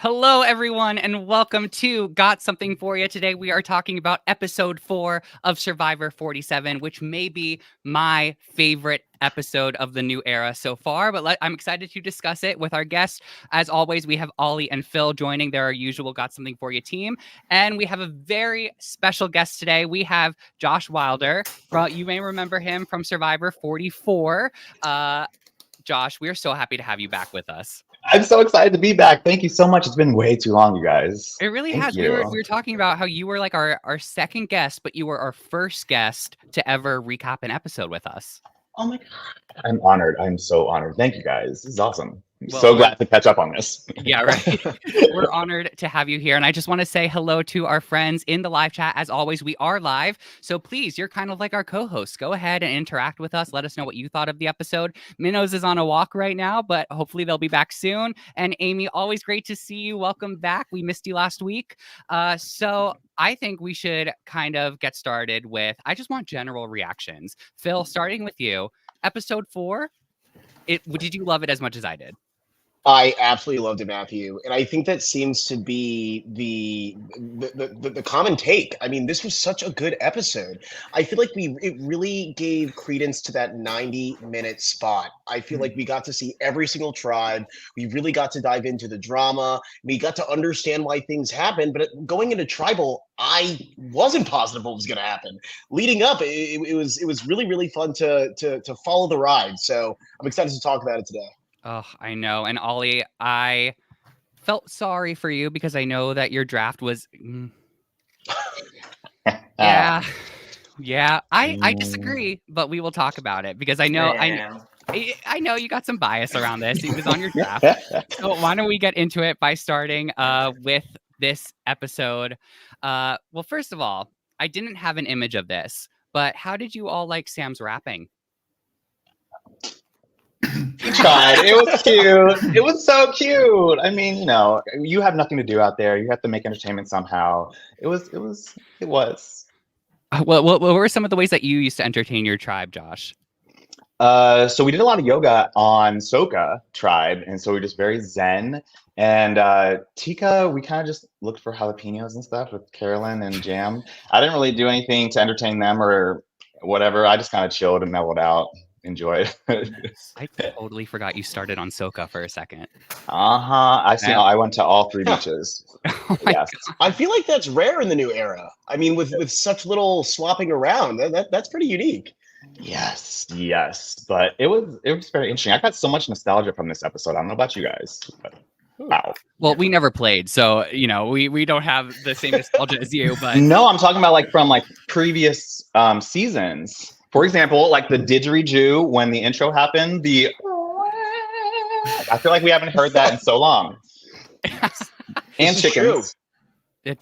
Hello, everyone, and welcome to Got Something For You. Today, we are talking about episode 4 of Survivor 47, which may be my favorite episode of the new era so far, but I'm excited to discuss it with our guests. As always, we have Ollie and Phil joining their usual Got Something For You team, and we have a very special guest today. We have Josh Wilder. You may remember him from Survivor 44. Josh, we are so happy to have you back with us. I'm so excited to be back. Thank you so much. It's been way too long, you guys. It really has. We were talking about how you were like our second guest, but you were our first guest to ever recap an episode with us. Oh my God. I'm honored. I'm so honored. Thank you guys. This is awesome. I'm so glad to catch up on this. Yeah, right. We're honored to have you here. And I just want to say hello to our friends in the live chat. As always, we are live. So please, you're kind of like our co-hosts. Go ahead and interact with us. Let us know what you thought of the episode. Minnows is on a walk right now, but hopefully they'll be back soon. And Amy, always great to see you. Welcome back. We missed you last week. So I think we should kind of get started with, I just want general reactions. Phil, starting with you. Episode 4, did you love it as much as I did? I absolutely loved it, Matthew, and I think that seems to be the common take. I mean, this was such a good episode. I feel like it really gave credence to that 90-minute spot. I feel like we got to see every single tribe. We really got to dive into the drama. We got to understand why things happened. But going into tribal, I wasn't positive what was going to happen. Leading up, it was really fun to follow the ride. So I'm excited to talk about it today. Oh, I know. And Ollie, I felt sorry for you because I know that your draft was... Yeah. I disagree, but we will talk about it because I know you got some bias around this. He was on your draft. So why don't we get into it by starting with this episode? Well, first of all, I didn't have an image of this, but how did you all like Sam's rapping? He tried. It was cute. It was so cute. I mean, you have nothing to do out there. You have to make entertainment somehow. It was. Well, what were some of the ways that you used to entertain your tribe, Josh? So we did a lot of yoga on Soka tribe, and so we were just very zen. And Tika, we kind of just looked for jalapenos and stuff with Carolyn and Jam. I didn't really do anything to entertain them or whatever. I just kind of chilled and mellowed out. Enjoyed. I totally forgot you started on Soka for a second. I went to all 3 beaches. Oh yes. God. I feel like that's rare in the new era. I mean, with such little swapping around, that's pretty unique. Yes. But it was very interesting. I got so much nostalgia from this episode. I don't know about you guys. But, wow. Well, we never played, so we don't have the same nostalgia as you. But no, I'm talking about from previous seasons. For example, like the didgeridoo when the intro happened, I feel like we haven't heard that in so long. And chickens. The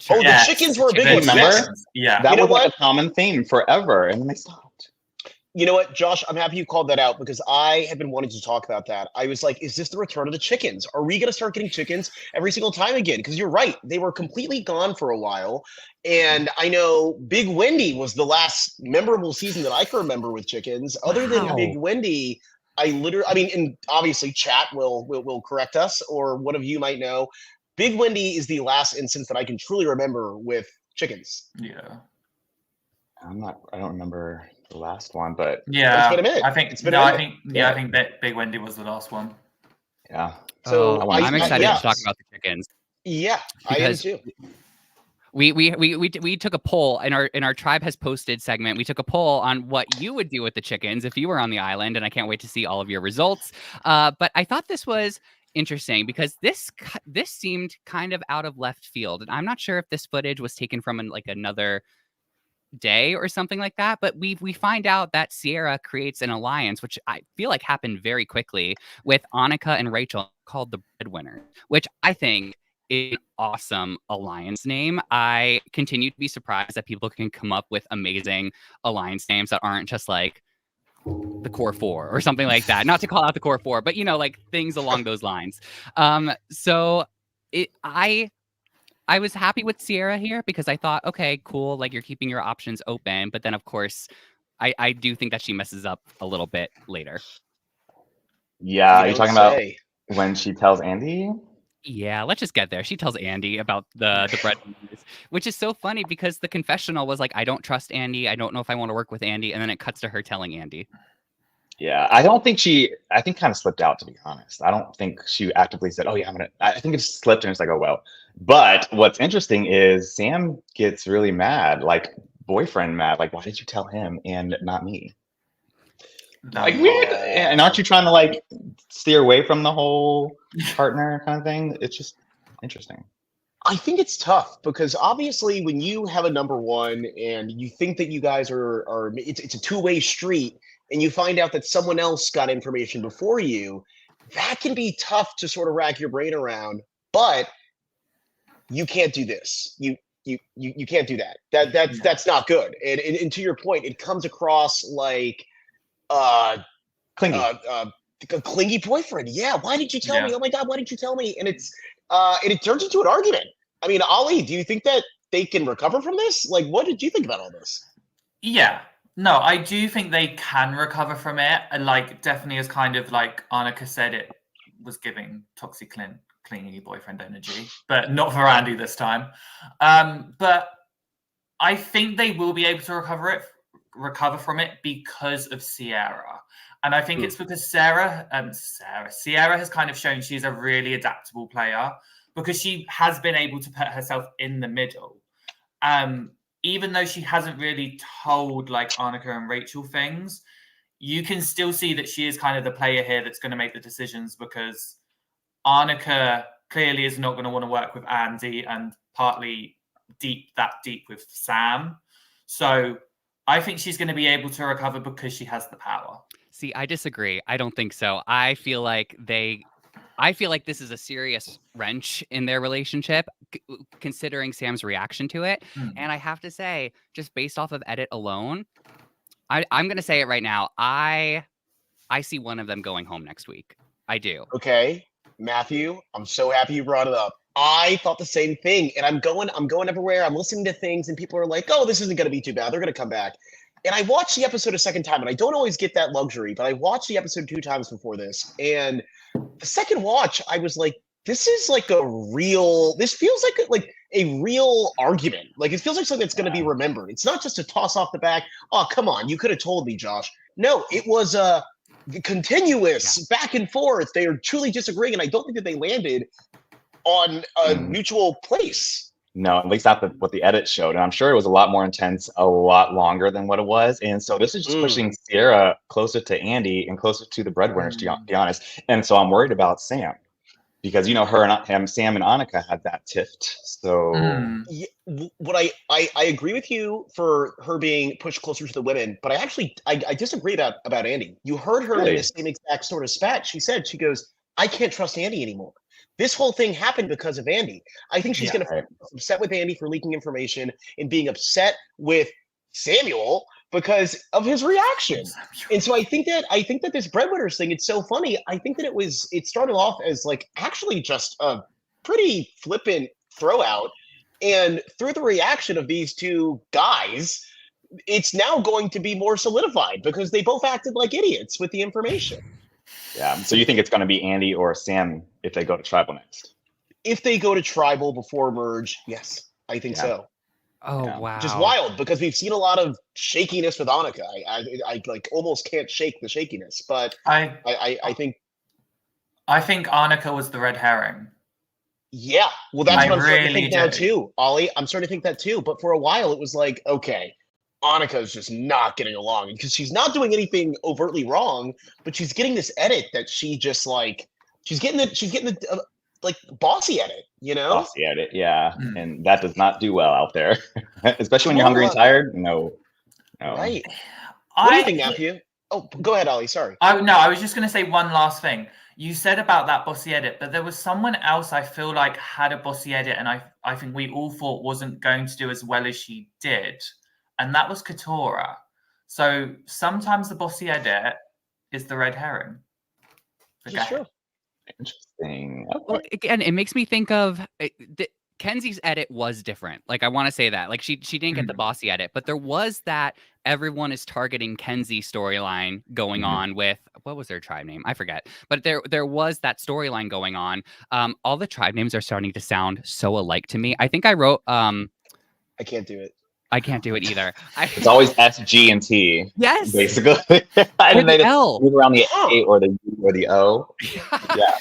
chickens were a big one. Remember? Yeah. That was like a common theme forever, and then they stopped. You know what, Josh? I'm happy you called that out because I have been wanting to talk about that. I was like, is this the return of the chickens? Are we going to start getting chickens every single time again? Because you're right. They were completely gone for a while. And I know Big Wendy was the last memorable season that I can remember with chickens. Other than Big Wendy, and obviously chat will correct us, or one of you might know. Big Wendy is the last instance that I can truly remember with chickens. Yeah. I don't remember the last one, but yeah, it's been a minute. I think that Big Wendy was the last one. Yeah. So I'm excited to talk about the chickens. Yeah, I am too. We took a poll in our tribe has posted segment. We took a poll on what you would do with the chickens if you were on the island, and I can't wait to see all of your results. But I thought this was interesting because this seemed kind of out of left field, and I'm not sure if this footage was taken from another day or something like that, but we find out that Sierra creates an alliance, which I feel like happened very quickly, with Annika and Rachel, called the Breadwinner, which I think is an awesome alliance name. I continue to be surprised that people can come up with amazing alliance names that aren't just like the Core Four or something like that. Not to call out the Core Four, but like things along those lines. I was happy with Sierra here because I thought, okay, cool, like you're keeping your options open. But then, of course, I do think that she messes up a little bit later. Yeah, you're talking about when she tells Andy? Yeah, let's just get there. She tells Andy about the bread, which is so funny because the confessional was like, I don't trust Andy. I don't know if I want to work with Andy. And then it cuts to her telling Andy. Yeah, I think kind of slipped out, to be honest. I don't think she actively said, oh, yeah, I think it just slipped and it's like, oh, well. But what's interesting is Sam gets really mad, like boyfriend mad. Like, why did you tell him and not me? Like, weird. And aren't you trying to like steer away from the whole partner kind of thing? It's just interesting. I think it's tough because obviously when you have a number one and you think that you guys are it's a two-way street and you find out that someone else got information before you, that can be tough to sort of rack your brain around. But you can't do this. You can't do that. That's not good. And to your point, it comes across like Clingy. a clingy boyfriend. Yeah, why did you tell me? Oh my God, why did you tell me? And it turns into an argument. I mean, Ollie, do you think that they can recover from this? Like, what did you think about all this? Yeah. No, I do think they can recover from it. And like, definitely as kind of like Annika said, it was giving toxic clingy boyfriend energy, but not for Andy this time. But I think they will be able to recover from it because of Sierra. And I think it's because Sierra has kind of shown she's a really adaptable player because she has been able to put herself in the middle. Even though she hasn't really told like Annika and Rachel things, you can still see that she is kind of the player here that's going to make the decisions because Annika clearly is not going to want to work with Andy and partly deep with Sam. So I think she's going to be able to recover because she has the power. See, I disagree. I don't think so. I feel like this is a serious wrench in their relationship, considering Sam's reaction to it. And I have to say, just based off of edit alone, I'm going to say it right now. I see one of them going home next week. I do. Okay, Matthew, I'm so happy you brought it up. I thought the same thing, and I'm going everywhere. I'm listening to things, and people are like, "Oh, this isn't going to be too bad. They're going to come back." And I watched the episode a second time, and I don't always get that luxury, but I watched the episode 2 times before this. And the second watch, I was like, this is like this feels like a real argument. Like it feels like something that's going to be remembered. It's not just a toss off the back. Oh, come on. You could have told me, Josh. No, it was continuous back and forth. They are truly disagreeing. And I don't think that they landed on a mutual place. No, at least not what the edit showed. And I'm sure it was a lot more intense, a lot longer than what it was. And so this is just pushing Sierra closer to Andy and closer to the breadwinners, to be honest. And so I'm worried about Sam because, her and Sam and Annika had that tift. So what I agree with you for her being pushed closer to the women, but I disagree about Andy. You heard her in the same exact sort of spat. She goes, I can't trust Andy anymore. This whole thing happened because of Andy. I think she's going to be upset with Andy for leaking information and being upset with Samuel because of his reaction. And so I think that this breadwinners thing, it's so funny. I think that it started off as like actually just a pretty flippant throw out. And through the reaction of these two guys, it's now going to be more solidified because they both acted like idiots with the information. Yeah. So you think it's going to be Andy or Sam if they go to Tribal next? If they go to Tribal before Merge, yes, I think so. Oh, wow. Which is wild because we've seen a lot of shakiness with Annika. I like almost can't shake the shakiness, but I think Annika was the red herring. Yeah. Well, that's what I'm starting to think now too, Ollie. I'm starting to think that too. But for a while it was like, okay, Annika's just not getting along because she's not doing anything overtly wrong, but she's getting this edit that she just like she's getting the like bossy edit, Bossy edit, yeah. And that does not do well out there, especially when you're hungry and tired. No. Right. What do you think, Matthew? Oh, go ahead, Ollie. Sorry. I was just going to say one last thing. You said about that bossy edit, but there was someone else I feel like had a bossy edit, and I think we all thought wasn't going to do as well as she did. And that was Katora. So sometimes the bossy edit is the red herring. Sure. Interesting. Okay. Well, again, it makes me think of Kenzie's edit was different. Like, I want to say that. Like, she didn't get the bossy edit, but there was that everyone is targeting Kenzie storyline going on with what was their tribe name? I forget. But there was that storyline going on. All the tribe names are starting to sound so alike to me. I think I wrote I can't do it. I can't do it either. It's always S, G, and T. Yes. Basically. I Or didn't the know L. move around the A or the U or the O. Yeah.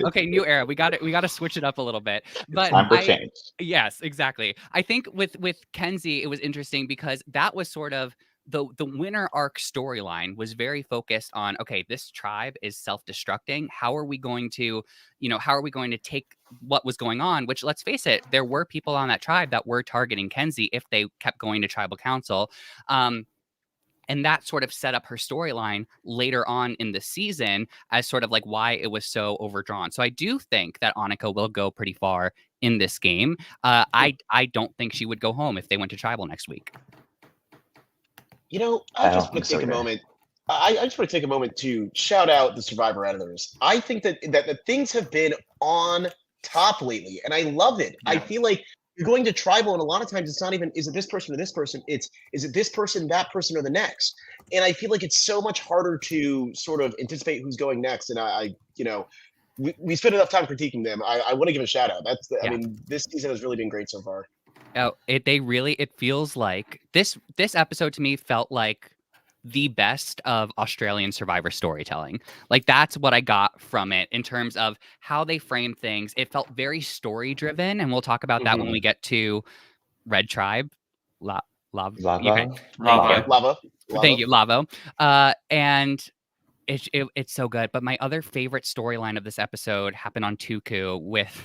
Okay, new era. We got it. We got to switch it up a little bit. But Time for change. yes, exactly. I think with Kenzie, it was interesting because that was sort of the winter arc storyline was very focused on, okay, this tribe is self-destructing. How are we going to, take what was going on? Which, let's face it, there were people on that tribe that were targeting Kenzie if they kept going to tribal council. And that sort of set up her storyline later on in the season as sort of like why it was so overdrawn. So I do think that Annika will go pretty far in this game. I don't think she would go home if they went to tribal next week. I just want to take a moment. I just want to take a moment to shout out the Survivor editors. I think that the things have been on top lately, and I love it. Yeah. I feel like you're going to tribal, and a lot of times it's not even, is it this person or this person? It's, is it this person, that person, or the next? And I feel like it's so much harder to sort of anticipate who's going next. And we spent enough time critiquing them. I want to give a shout out. I mean, this season has really been great so far. Oh, it feels like this episode to me felt like the best of Australian Survivor storytelling. Like, that's what I got from it in terms of how they framed things. It felt very story driven, and we'll talk about that when we get to Red Tribe. Lava. Thank you, Lavo. And it's so good. But my other favorite storyline of this episode happened on Tuku with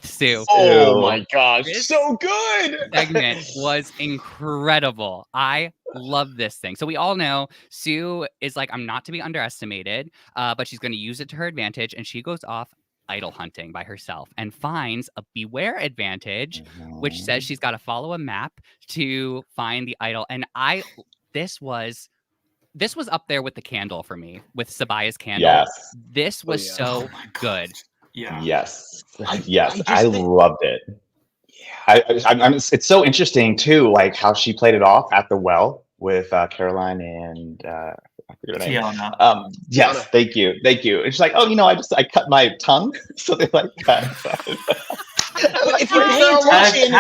Sue. Oh my gosh, this so good! segment was incredible. I love this thing. So we all know Sue is like, I'm not to be underestimated, but she's going to use it to her advantage, and she goes off idol hunting by herself and finds a beware advantage, which says she's got to follow a map to find the idol. And this was up there with the candle for me, with Sabaya's candle. Yes. This was so good. Yeah. Yes. I loved it. Yeah. It's so interesting too, like how she played it off at the well with Caroline and I forget her name. Tiana. Yes. Tiana. Thank you. And she's like, oh, I cut my tongue, so they like that. If you pay attention,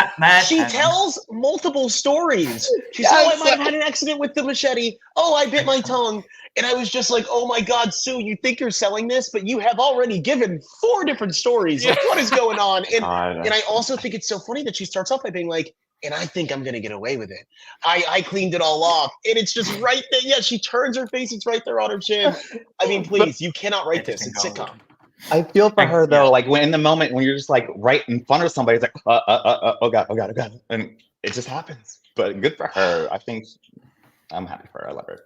she tells multiple stories. She said, I might have had an accident with the machete. Oh, I bit my tongue. And I was just like, oh my God, Sue, you think you're selling this, but you have already given 4 different stories. Like, what is going on? And I also think it's so funny that she starts off by being like, and I think I'm going to get away with it. I cleaned it all off. And it's just right there. Yeah, she turns her face. It's right there on her chin. I mean, please, you cannot write this. It's sitcom. I feel for her though, like when in the moment when you're just like right in front of somebody, it's like, oh God. And it just happens. But good for her. I think I'm happy for her. I love her.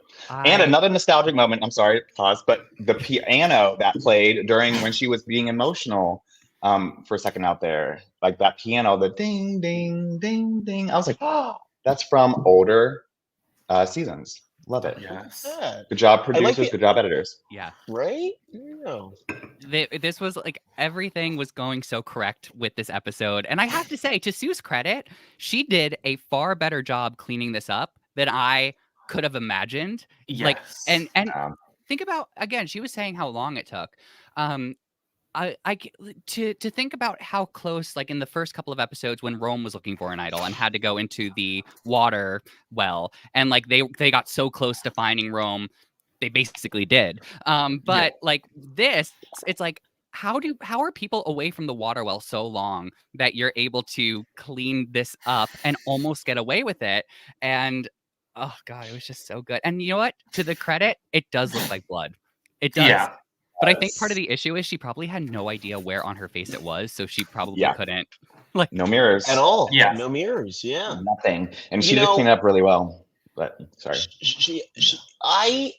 And another nostalgic moment, I'm sorry, pause, but the piano that played during when she was being emotional for a second out there, like that piano, the ding, ding, ding, ding. I was like, oh, that's from older seasons. Love it. Yes. Yeah. Good job, producers. Good job, editors. Yeah. Right? No. This was like, everything was going so correct with this episode. And I have to say, to Sue's credit, she did a far better job cleaning this up than I could have imagined. Yes. Like, and think about, again, she was saying how long it took. To think about how close, like in the first couple of episodes when Rome was looking for an idol and had to go into the water well, and like they got so close to finding Rome, they basically did. But like this, it's like, how are people away from the water well so long that you're able to clean this up and almost get away with it? And oh God, it was just so good. And you know what? To the credit, it does look like blood. It does. Yeah. But I think part of the issue is she probably had no idea where on her face it was, so she probably couldn't. Like, no mirrors at all. Yeah, no mirrors. Yeah, nothing. And she did clean up really well. But sorry, I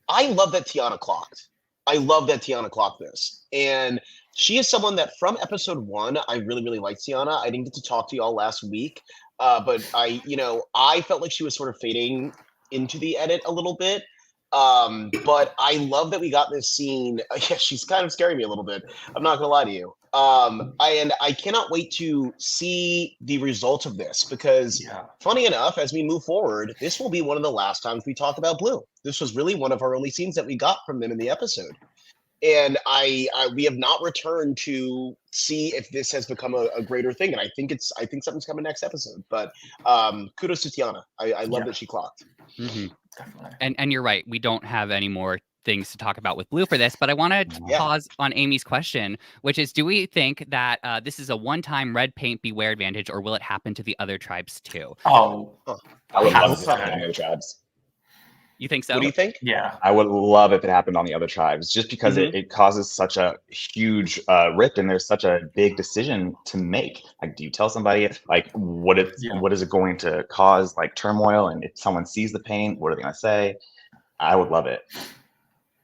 love that Tiana clocked. I love that Tiana clocked this, and she is someone that from episode 1, I really, really liked Tiana. I didn't get to talk to y'all last week, but I felt like she was sort of fading into the edit a little bit. But I love that we got this scene. Yeah, she's kind of scaring me a little bit. I'm not gonna lie to you. And I cannot wait to see the result of this because, Yeah. funny enough, as we move forward, this will be one of the last times we talk about Blue. This was really one of our only scenes that we got from them in the episode, and we have not returned to see if this has become a greater thing. And I think something's coming next episode. But kudos to Tiana. I love that she clocked. Mhm. Definitely. And you're right. We don't have any more things to talk about with Blue for this, but I want to Yeah. pause on Amy's question, which is, do we think that this is a one-time red paint beware advantage, or will it happen to the other tribes too? Oh, I would Have love it if to. it happened on the other tribes. You think so? What do you think? yeah. I would love if it happened on the other tribes, just because Mhm. it causes such a huge rip, and there's such a big decision to make. Like, do you tell somebody like what is it going to cause, like turmoil, and if someone sees the paint, what are they going to say? I would love it.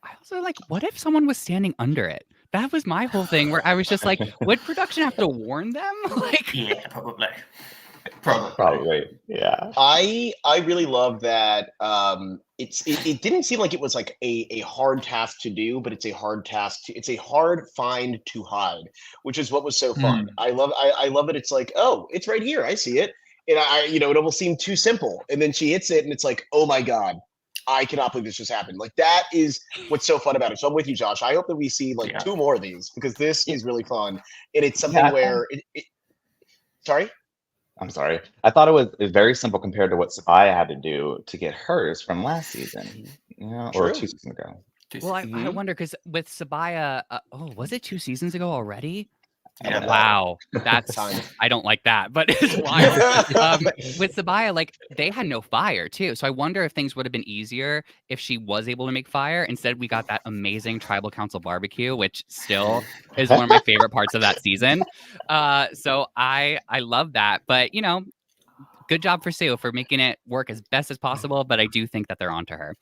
I also like, what if someone was standing under it? That was my whole thing, where I was just like, would production have to warn them? Like, Yeah, probably. Probably, yeah. I really love that. It didn't seem like it was like a hard task to do, but it's a hard find to hide, which is what was so fun. I love that it's like, oh, it's right here, I see it, and it almost seemed too simple, and then she hits it, and it's like, oh my god, I cannot believe this just happened. Like, that is what's so fun about it. So I'm with you, Josh. I hope that we see like 2 more of these, because this is really fun, and it's something where sorry. I'm sorry. I thought it was very simple compared to what Sabaya had to do to get hers from last season, or 2 seasons ago. well, I wonder, because with Sabaya, was it 2 seasons ago already? Yeah. Wow, that's I don't like that, but it's wild. With Sabaya, like, they had no fire too, so I wonder if things would have been easier if she was able to make fire. Instead, we got that amazing tribal council barbecue, which still is one of my favorite parts of that season. So I love that, but good job for Sue for making it work as best as possible, but I do think that they're onto her.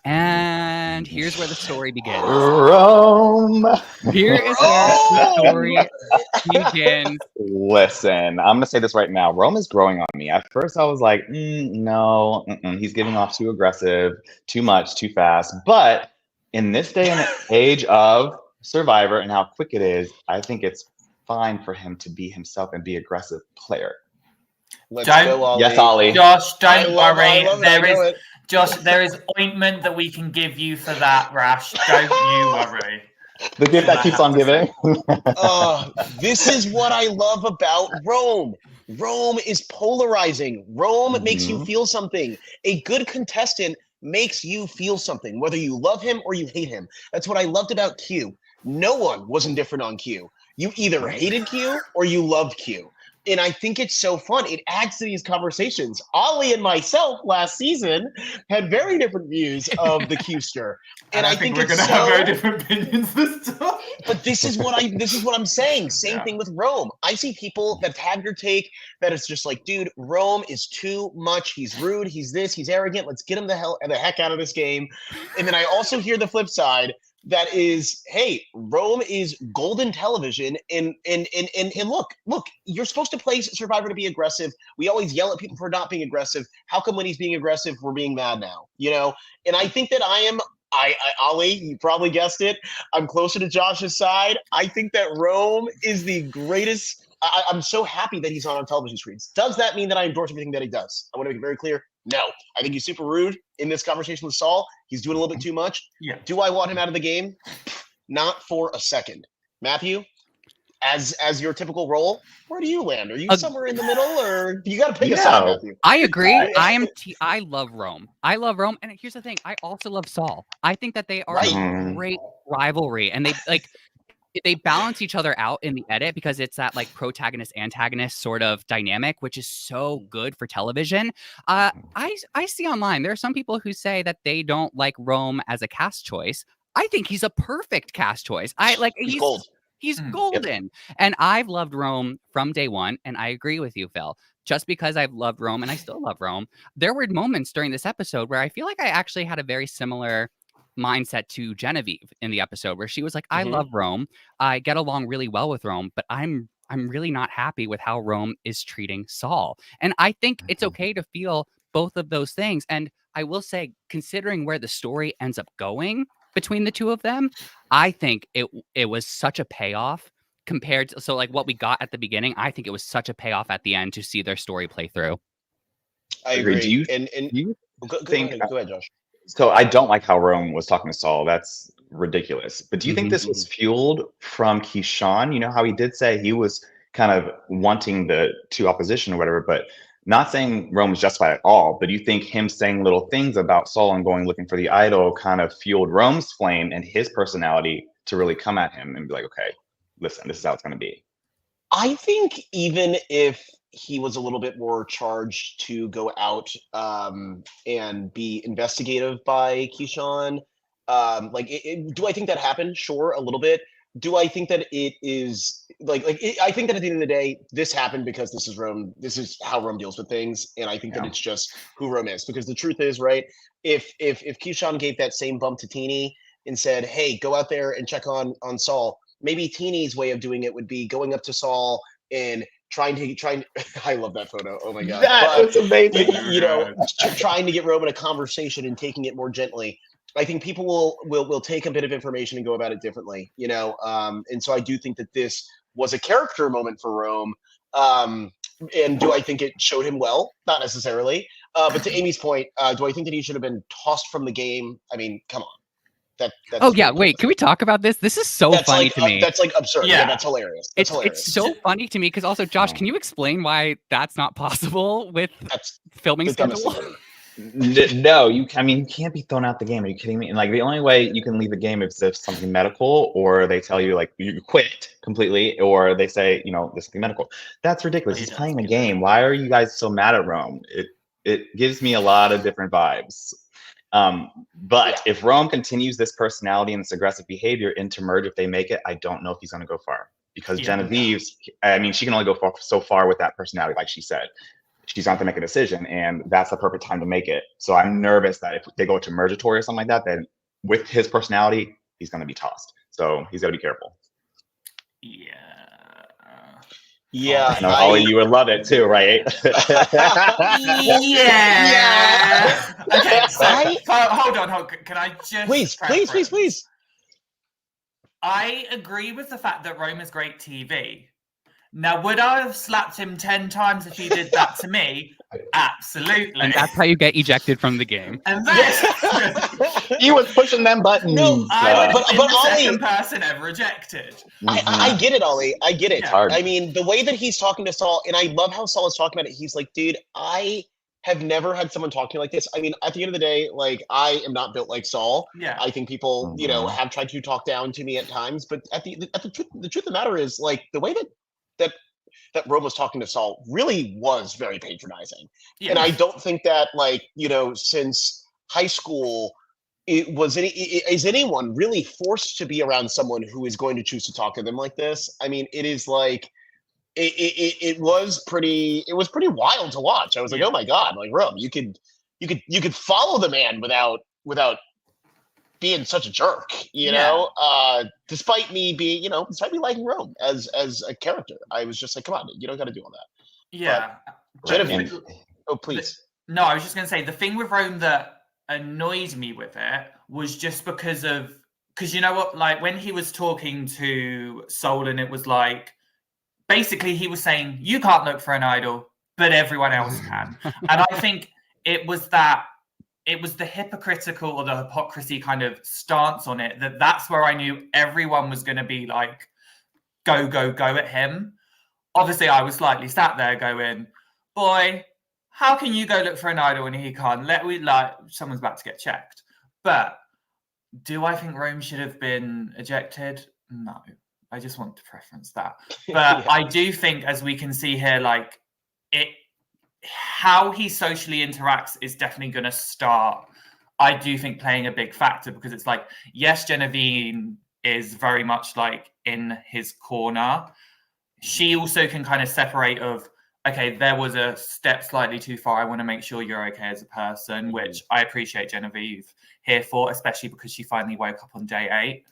And here's where the story begins. Rome. Here is where the story begins. Listen, I'm gonna say this right now. Rome is growing on me. At first, I was like, no, he's getting off too aggressive, too much, too fast. But in this day and age of Survivor and how quick it is, I think it's fine for him to be himself and be aggressive player. Let's go, Ollie. Yes, Ollie. Josh, don't worry. Josh, There is ointment that we can give you for that, Rash. Don't you worry. The gift that keeps on giving. This is what I love about Rome. Rome is polarizing. Rome makes you feel something. A good contestant makes you feel something, whether you love him or you hate him. That's what I loved about Q. No one was indifferent on Q. You either hated Q or you loved Q. And I think it's so fun. It adds to these conversations. Ollie and myself last season had very different views of the Q-ster. And I think we're going to have very different opinions this time. But this is what I'm saying. Same thing with Rome. I see people that have your take that it's just like, dude, Rome is too much. He's rude. He's this. He's arrogant. Let's get him the heck out of this game. And then I also hear the flip side. That is, hey, Rome is golden television, and look, you're supposed to play Survivor to be aggressive. We always yell at people for not being aggressive. How come when he's being aggressive, we're being mad now? And I think that Ollie, you probably guessed it. I'm closer to Josh's side. I think that Rome is the greatest. I'm so happy that he's on our television screens. Does that mean that I endorse everything that he does? I want to make it very clear. No, I think he's super rude in this conversation with Saul. He's doing a little bit too much. Yeah. Do I want him out of the game? Not for a second. Matthew, as your typical role, where do you land? Are you somewhere in the middle, or you got to pick a side, Matthew? I agree. I love Rome. I love Rome, and here's the thing: I also love Saul. I think that they are a great rivalry, and they balance each other out in the edit because it's that like protagonist antagonist sort of dynamic, which is so good for television. I see online there are some people who say that they don't like Rome as a cast choice. I think he's a perfect cast choice. He's gold. He's golden. Yep. And I've loved Rome from day one, and I agree with you, Phil. Just because I've loved Rome and I still love Rome, there were moments during this episode where I feel like I actually had a very similar mindset to Genevieve in the episode, where she was like, I love Rome. I get along really well with Rome, but I'm really not happy with how Rome is treating Saul. And I think it's okay to feel both of those things. And I will say, considering where the story ends up going between the two of them, I think it was such a payoff compared to, so like what we got at the beginning. I think it was such a payoff at the end to see their story play through. I agree. agree. Do you and think? go ahead, Josh. So I don't like how Rome was talking to Saul. That's ridiculous. But do you think this was fueled from Keyshawn? You know how he did say he was kind of wanting the two opposition or whatever, but not saying Rome was justified at all. But do you think him saying little things about Saul and going looking for the idol kind of fueled Rome's flame and his personality to really come at him and be like, okay, listen, this is how it's going to be? I think even if he was a little bit more charged to go out and be investigative by Keyshawn, do I think that happened? Sure, a little bit. Do I think that it is I think that at the end of the day, this happened because this is Rome. This is how Rome deals with things, and I think that it's just who Rome is. Because the truth is, right? If Keyshawn gave that same bump to Teeny and said, "Hey, go out there and check on Saul," maybe Teeny's way of doing it would be going up to Saul and trying. I love that photo. Oh my god, That's amazing. Trying to get Rome in a conversation and taking it more gently. I think people will take a bit of information and go about it differently, and so I do think that this was a character moment for Rome. And do I think it showed him well? Not necessarily. But to Amy's point, do I think that he should have been tossed from the game? I mean, come on. That's wait, can we talk about this? This is so funny to me. That's like absurd. Yeah, that's hilarious. It's so funny to me because also, Josh, can you explain why that's not possible with filming schedule? No, you can't be thrown out the game. Are you kidding me? And like the only way you can leave the game is if something medical, or they tell you like you quit completely, or they say, this is medical. That's ridiculous. He's playing the game. Why are you guys so mad at Rome? It gives me a lot of different vibes. But if Rome continues this personality and this aggressive behavior into merge, if they make it, I don't know if he's going to go far, because Genevieve, she can only go so far with that personality, like she said. She's going to make a decision, and that's the perfect time to make it. So I'm nervous that if they go to Mergatory or something like that, then with his personality, he's going to be tossed. So he's got to be careful. Yeah. I know, Ollie, you would love it too, right? Yeah. Okay, so hold on. Can I just... Please. I agree with the fact that Rome is great TV. Now, would I have slapped him 10 times if he did that to me? Absolutely. And that's how you get ejected from the game. And that's... He was pushing them buttons. No, I would have been the Ollie, second person ever ejected. I get it, Ollie. I get it. Yeah. I mean, the way that he's talking to Saul, and I love how Saul is talking about it. He's like, dude, I have never had someone talk to me like this. I mean, at the end of the day, like, I am not built like Saul. Yeah. I think people, have tried to talk down to me at times. But the truth of the matter is, like, the way that Rome was talking to Saul really was very patronizing. Yeah. And I don't think that, like, since high school, is anyone really forced to be around someone who is going to choose to talk to them like this? I mean, it is like, it was pretty wild to watch. I was like, oh my God, like, Rome, you could follow the man without being such a jerk, despite me liking Rome as a character. I was just like, come on, you don't got to do all that. Yeah. Genevieve, please. No, I was just going to say, the thing with Rome that annoyed me with it was just because you know what, like when he was talking to Soul, and it was like, basically he was saying, you can't look for an idol, but everyone else can. And I think it was the hypocritical or the hypocrisy kind of stance on it, that's where I knew everyone was going to be like, go at him. Obviously, I was slightly sat there going, boy, how can you go look for an idol when he can't? Someone's about to get checked. But do I think Rome should have been ejected? No. I just want to preference that. But I do think, as we can see here, like, how he socially interacts is definitely going to start, I do think, playing a big factor, because it's like, yes, Genevieve is very much like in his corner. She also can kind of separate of, okay, there was a step slightly too far. I want to make sure you're okay as a person, which I appreciate Genevieve here for, especially because she finally woke up on day 8.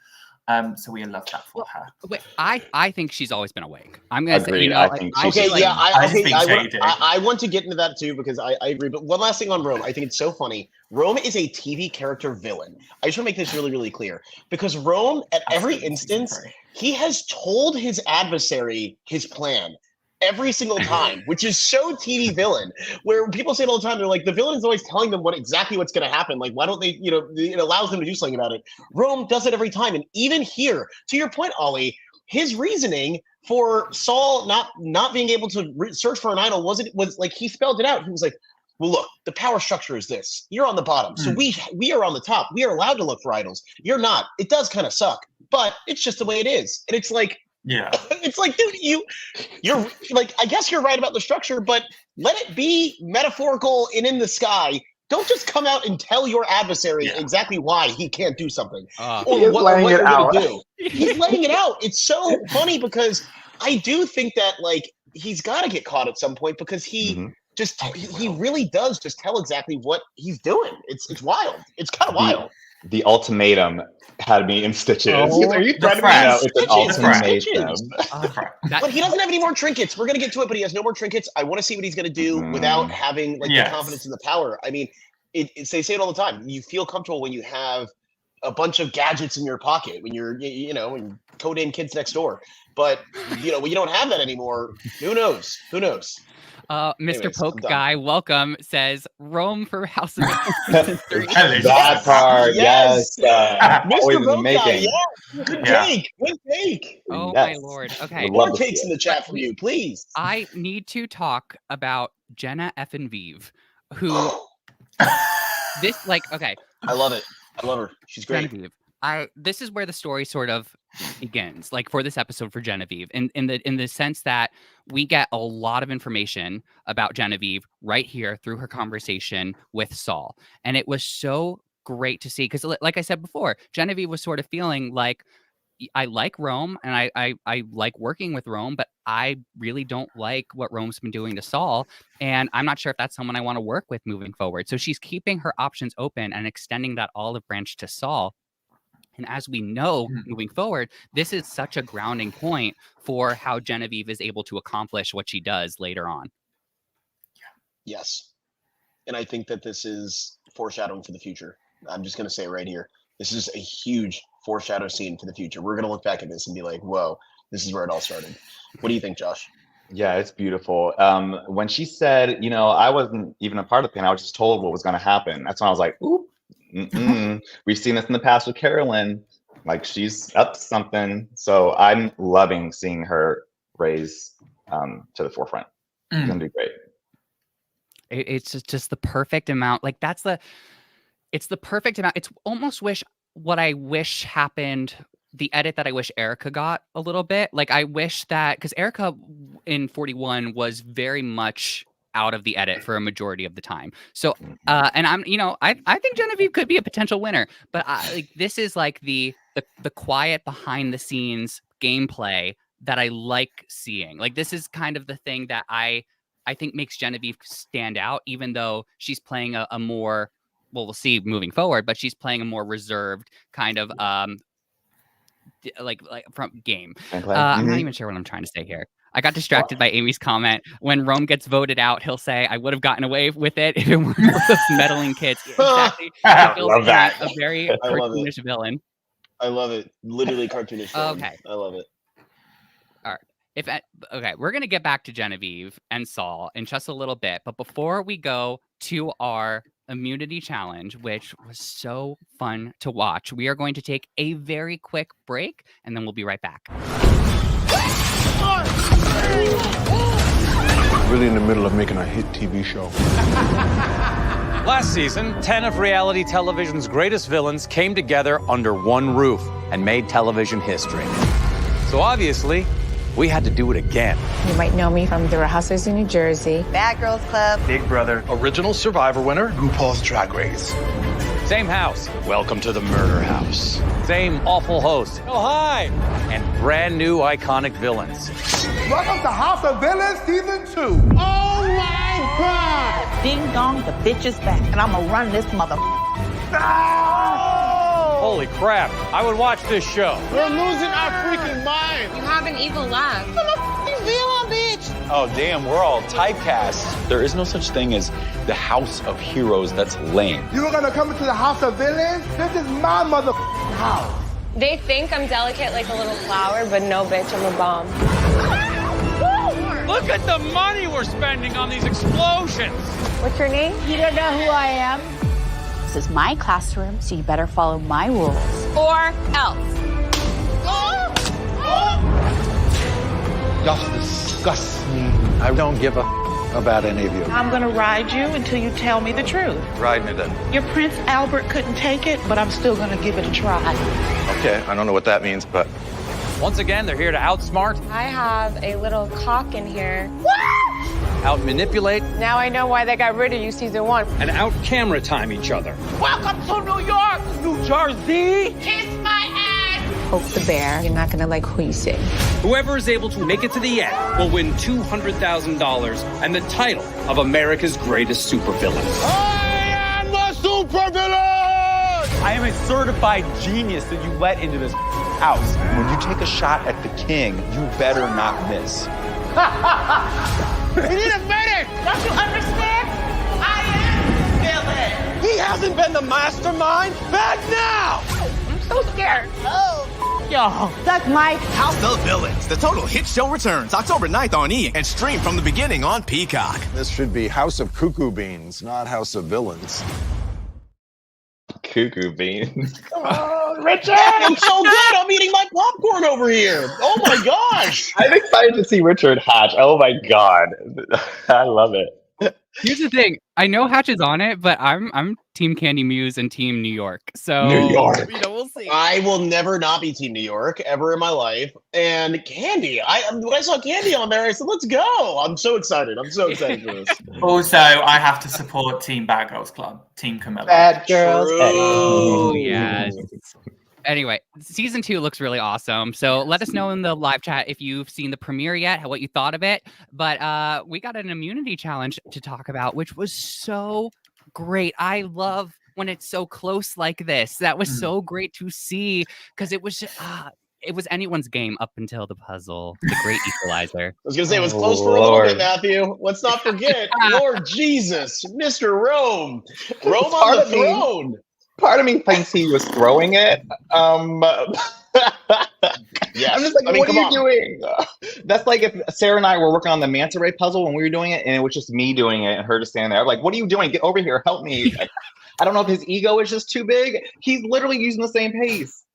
So we love that for her. Wait, I think she's always been awake. I'm gonna say, Agreed. I think she's Okay, like- yeah, I want to get into that too because I agree. But one last thing on Rome, I think it's so funny. Rome is a TV character villain. I just want to make this really, really clear because Rome, at every instance, he has told his adversary his plan every single time, which is so TV villain. Where people say it all the time, they're like, the villain is always telling them exactly what's going to happen. Like, why don't they? It allows them to do something about it. Rome does it every time, and even here, to your point, Ollie, his reasoning for Saul not being able to search for an idol was like he spelled it out. He was like, well, look, the power structure is this. You're on the bottom. So we are on the top. We are allowed to look for idols. You're not. It does kind of suck, but it's just the way it is. And it's like, yeah, it's like, dude, you're like, I guess you're right about the structure, but let it be metaphorical and in the sky. Don't just come out and tell your adversary exactly why he can't do something or what you're going to do. He's laying it out. It's so funny because I do think that like he's got to get caught at some point because he really does just tell exactly what he's doing. It's wild. It's kind of wild. The ultimatum had me in stitches. Are you threatening me? No, it's an ultimatum. But he doesn't have any more trinkets. We're gonna get to it, but he has no more trinkets. I want to see what he's gonna do without having like the confidence in the power. I mean, they say it all the time. You feel comfortable when you have a bunch of gadgets in your pocket when you're when code in kids next door. But when you don't have that anymore, who knows? Mr. Anyways, Poke Guy, welcome, says Rome for House of That part, yes. Mr. Poke Guy, good take. Good take. Oh, my Lord. Okay. More takes in the chat from you, please. I need to talk about Jenna effin' Vive, who okay. I love it. I love her. She's great. Genevieve. This is where the story sort of begins, like for this episode for Genevieve, in the sense that we get a lot of information about Genevieve right here through her conversation with Saul, and it was so great to see because, like I said before, Genevieve was sort of feeling like I like Rome and I like working with Rome, but I really don't like what Rome's been doing to Saul, and I'm not sure if that's someone I want to work with moving forward. So she's keeping her options open and extending that olive branch to Saul. And as we know, moving forward, this is such a grounding point for how Genevieve is able to accomplish what she does later on. Yes. And I think that this is foreshadowing for the future. I'm just going to say it right here. This is a huge foreshadow scene for the future. We're going to look back at this and be like, whoa, this is where it all started. What do you think, Josh? Yeah, it's beautiful. When she said, I wasn't even a part of the plan, I was just told what was going to happen. That's when I was like, ooh. We've seen this in the past with Carolyn. Like she's up to something. So I'm loving seeing her raise to the forefront. It's gonna be great. It's just the perfect amount. Like it's the perfect amount. It's almost what I wish happened. The edit that I wish Erica got a little bit. Like I wish that because Erica in 41 was very much out of the edit for a majority of the time. So, and I'm, I think Genevieve could be a potential winner, but this is like the quiet behind the scenes gameplay that I like seeing. Like this is kind of the thing that I think makes Genevieve stand out, even though she's playing a more, well, we'll see moving forward, but she's playing a more reserved kind of, like from game. I'm not even sure what I'm trying to say here. I got distracted by Amy's comment. When Rome gets voted out, he'll say, I would have gotten away with it if it weren't for those meddling kids. Exactly. I love that. A very cartoonish villain. I love it. Literally cartoonish villain. Okay. I love it. All right. Okay, we're going to get back to Genevieve and Saul in just a little bit. But before we go to our immunity challenge, which was so fun to watch, we are going to take a very quick break, and then we'll be right back. Really in the middle of making a hit TV show. Last season, 10 of reality television's greatest villains came together under one roof and made television history. So obviously, we had to do it again. You might know me from The Real Housewives of New Jersey, Bad Girls Club, Big Brother, Original Survivor winner, RuPaul's Drag Race. Same house. Welcome to the murder house. Same awful host. Oh, hi! And brand new iconic villains. Welcome to House of Villains Season 2. Oh my God! Ding dong, the bitch is back, and I'm gonna run this mother. No! Holy crap. I would watch this show. We're losing our freaking mind. You have an evil laugh. Oh, damn, we're all typecast. There is no such thing as the house of heroes that's lame. You were gonna come into the house of villains? This is my mother house. They think I'm delicate like a little flower, but no, bitch, I'm a bomb. Look at the money we're spending on these explosions. What's your name? You don't know who I am? This is my classroom, so you better follow my rules. Or else. Y'all disgust me. I don't give a about any of you. I'm gonna ride you until you tell me the truth. Ride me then. Your Prince Albert couldn't take it, but I'm still gonna give it a try. Okay, I don't know what that means, but Once again, they're here to outsmart, I have a little cock in here. outmanipulate, Now I know why they got rid of you season 1. and out-camera time each other. Welcome to New York, New Jersey. Kiss my ass. Poke the bear. You're not gonna like who you see. Whoever is able to make it to the end will win $200,000 and the title of America's greatest supervillain. I am the supervillain! I am a certified genius that you let into this house. When you take a shot at the king, you better not miss. We need a medic! Don't you understand? I am villain. He hasn't been the mastermind. Back now! I'm so scared. Oh. Yo, that's my House of Villains, the total hit show returns October 9th on E! and stream from the beginning on Peacock. This should be House of Cuckoo Beans, not House of Villains. Cuckoo beans. Richard! I'm so good. I'm eating my popcorn over here. Oh my gosh. I'm excited to see Richard hatch. Oh my god. I love it. Here's the thing. I know Hatch is on it, but I'm Team Candy Muse and Team New York. So New York. We'll see. I will never not be Team New York ever in my life. And Candy, when I saw Candy on there, I said, let's go. I'm so excited. I'm so excited for this. Also, I have to support Team Bad Girls Club, Team Camilla. Bad girls. Oh, yes. Anyway, season 2 looks really awesome. So let us know in the live chat if you've seen the premiere yet, what you thought of it. But we got an immunity challenge to talk about, which was so great. I love when it's so close like this. That was so great to see because it was it was anyone's game up until the puzzle, the great equalizer. I was going to say it was close for a little bit, Matthew. Let's not forget, Lord Jesus, Mr. Rome. Rome on the throne. Part of me thinks he was throwing it. Yes. I'm just like, what are you on. doing? That's like if Sarah and I were working on the manta ray puzzle when we were doing it, and it was just me doing it and her just standing there. I'm like, what are you doing? Get over here. Help me. I don't know if his ego is just too big. He's literally using the same pace.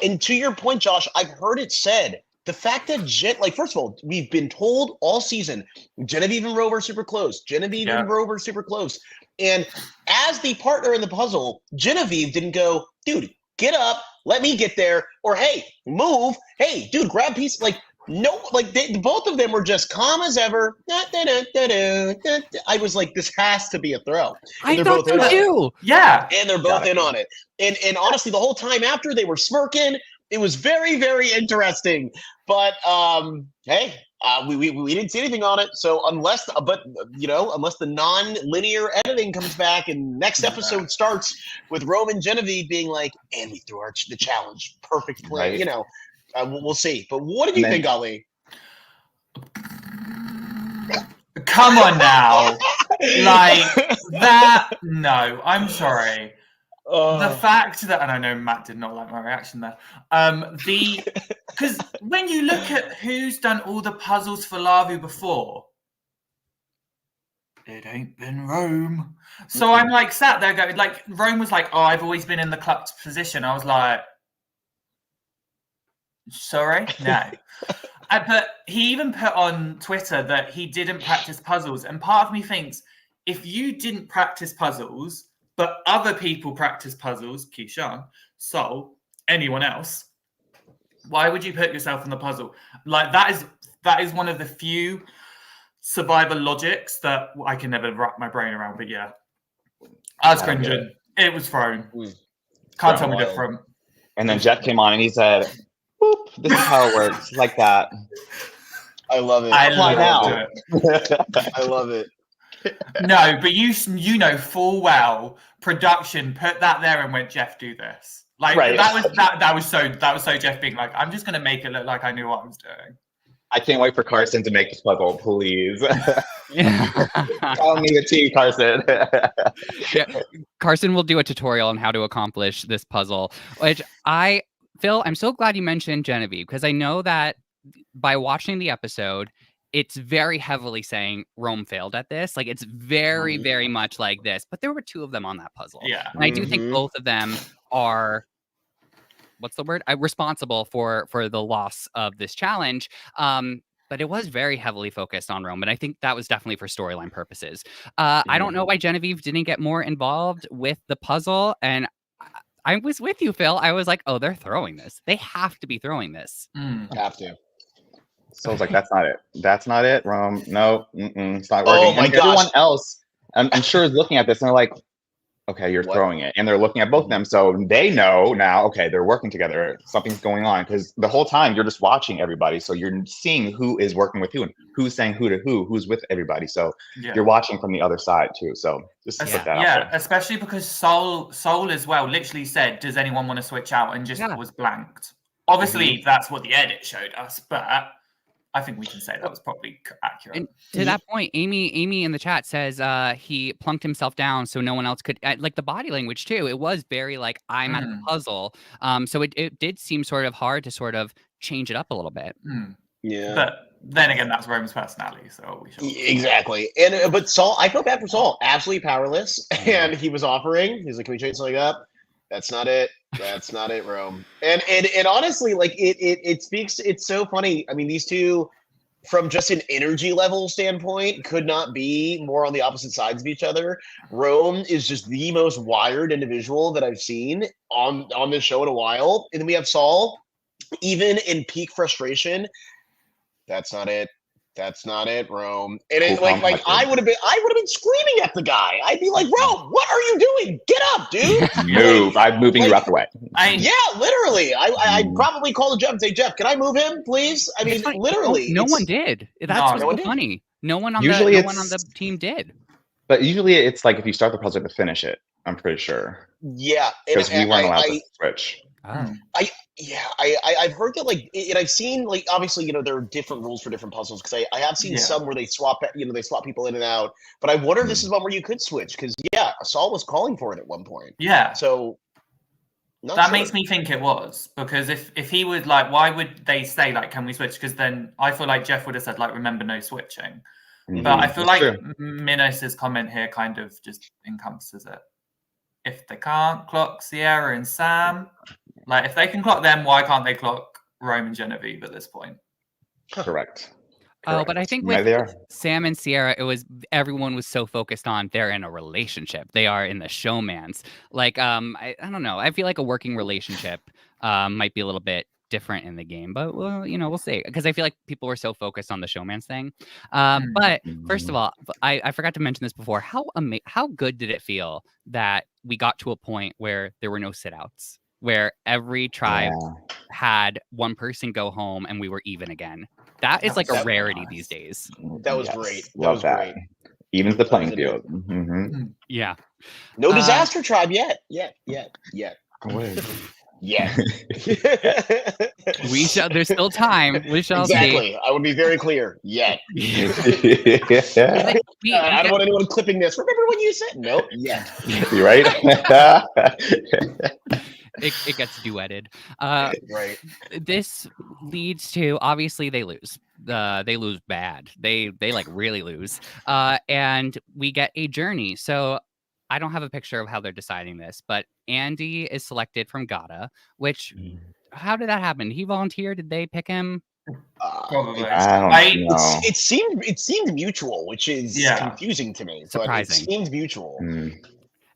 And to your point, Josh, I've heard it said, the fact that first of all, we've been told all season, Genevieve and Rover super close. Genevieve and Rover super close. And as the partner in the puzzle, Genevieve didn't go, dude, get up, let me get there, or hey, move, hey, dude, grab piece. Like, no, like both of them were just calm as ever. I was like, this has to be a throw. I thought so too. Yeah. And they're both in on it. And honestly, the whole time after they were smirking, it was very, very interesting. But hey, we didn't see anything on it. So unless the non-linear editing comes back and next episode starts with Rome and Genevieve being like, and we threw the challenge, perfect play. Right. We'll see. But what did you think, Ali? Come on now. Like that. No, I'm sorry. The fact that, and I know Matt did not like my reaction there, because when you look at who's done all the puzzles for Lavu before, it ain't been Rome. So I'm like sat there going, like, Rome was like, oh, I've always been in the clutch position. I was like, sorry? No. But he even put on Twitter that he didn't practice puzzles. And part of me thinks, if you didn't practice puzzles, but other people practice puzzles, Keyshawn, Sol, anyone else, why would you put yourself in the puzzle? Like, that is one of the few survivor logics that I can never wrap my brain around. But yeah, I was cringing. It was thrown. Can't tell me different. And then Jeff came on and he said, boop, this is how it works, like that. I love it. I love it. I love it. No, but you know full well production put that there and went, Jeff, do this. Like Right. that was so Jeff being like, I'm just gonna make it look like I knew what I was doing. I can't wait for Carson to make this puzzle, please. Yeah. Tell me the tea, Carson. Yeah. Carson will do a tutorial on how to accomplish this puzzle, which Phil, I'm so glad you mentioned Genevieve, because I know that by watching the episode, it's very heavily saying Rome failed at this. Like, it's very, very much like this. But there were 2 of them on that puzzle. Yeah. And I do think both of them are, what's the word? Responsible for the loss of this challenge. But it was very heavily focused on Rome, and I think that was definitely for storyline purposes. I don't know why Genevieve didn't get more involved with the puzzle, and I was with you, Phil. I was like, oh, they're throwing this. They have to be throwing this. Have to. So I was like, that's not it. That's not it, Rome. No, it's not working. Oh my and gosh. everyone else, I'm sure, is looking at this and they're like, okay, you're throwing it. And they're looking at both of them. So they know now, okay, they're working together. Something's going on. Because the whole time you're just watching everybody. So you're seeing who is working with who and who's saying who to who's with everybody. So you're watching from the other side too. So just put that out there. Especially because Soul as well literally said, does anyone want to switch out? And just was blanked. Obviously, that's what the edit showed us, but I think we can say that was probably accurate. And to that point, Amy in the chat says he plunked himself down so no one else could, like the body language too. It was very like, I'm at the puzzle. So it did seem sort of hard to sort of change it up a little bit. Yeah. But then again, that's Rome's personality. So we should. Exactly. And but Saul, I feel bad for Saul. Absolutely powerless. And he was offering. He's like, can we change something up? That's not it. That's not it, Rome. And honestly, like it speaks. It's so funny. I mean, these two, from just an energy level standpoint, could not be more on the opposite sides of each other. Rome is just the most wired individual that I've seen on this show in a while. And then we have Saul, even in peak frustration. That's not it. That's not it, Rome. And it, like I would have been screaming at the guy. I'd be like, Rome, what are you doing? Get up, dude. Move. I'm moving you out the way. Yeah, literally. I'd probably call Jeff and say, Jeff, can I move him, please? I mean, literally. No one did. That's what's so funny. No one on the team did. But usually it's like if you start the puzzle to finish it, I'm pretty sure. Yeah. Because we weren't allowed to switch. I've heard that, like, and I've seen, like, obviously, you know, there are different rules for different puzzles, because I have seen some where they swap people in and out, but I wonder if this is one where you could switch, because Saul was calling for it at one point. So that makes me think it was, because if he would, like, why would they say, like, can we switch? Because then I feel like Jeff would have said, like, remember, no switching. But I feel like Minos's comment here kind of just encompasses it. If they can't clock Sierra and Sam, like, if they can clock them, why can't they clock Rome and Genevieve at this point? Correct. Oh, but I think with Sam and Sierra, everyone was so focused on they're in a relationship. They are in the showmans. Like, I don't know. I feel like a working relationship might be a little bit different in the game, but we'll see, because I feel like people were so focused on the showman's thing. But first of all, I forgot to mention this before. How good did it feel that we got to a point where there were no sit-outs, where every tribe had one person go home and we were even again? That is like a rarity these days. That was great. Love that. Evens the playing field. Yeah. No disaster tribe yet. Yeah. We shall. There's still time. We shall see. I would be very clear. Yet. I don't want anyone clipping this. Remember when you said nope? Yet. You're right. It gets duetted. Right. This leads to, obviously, they lose. They lose bad. They like really lose. And we get a journey. So I don't have a picture of how they're deciding this, but Andy is selected from Gata, which, how did that happen? Did he volunteer? Did they pick him? Probably. It seemed mutual, which is confusing to me. Surprising. But it seemed mutual.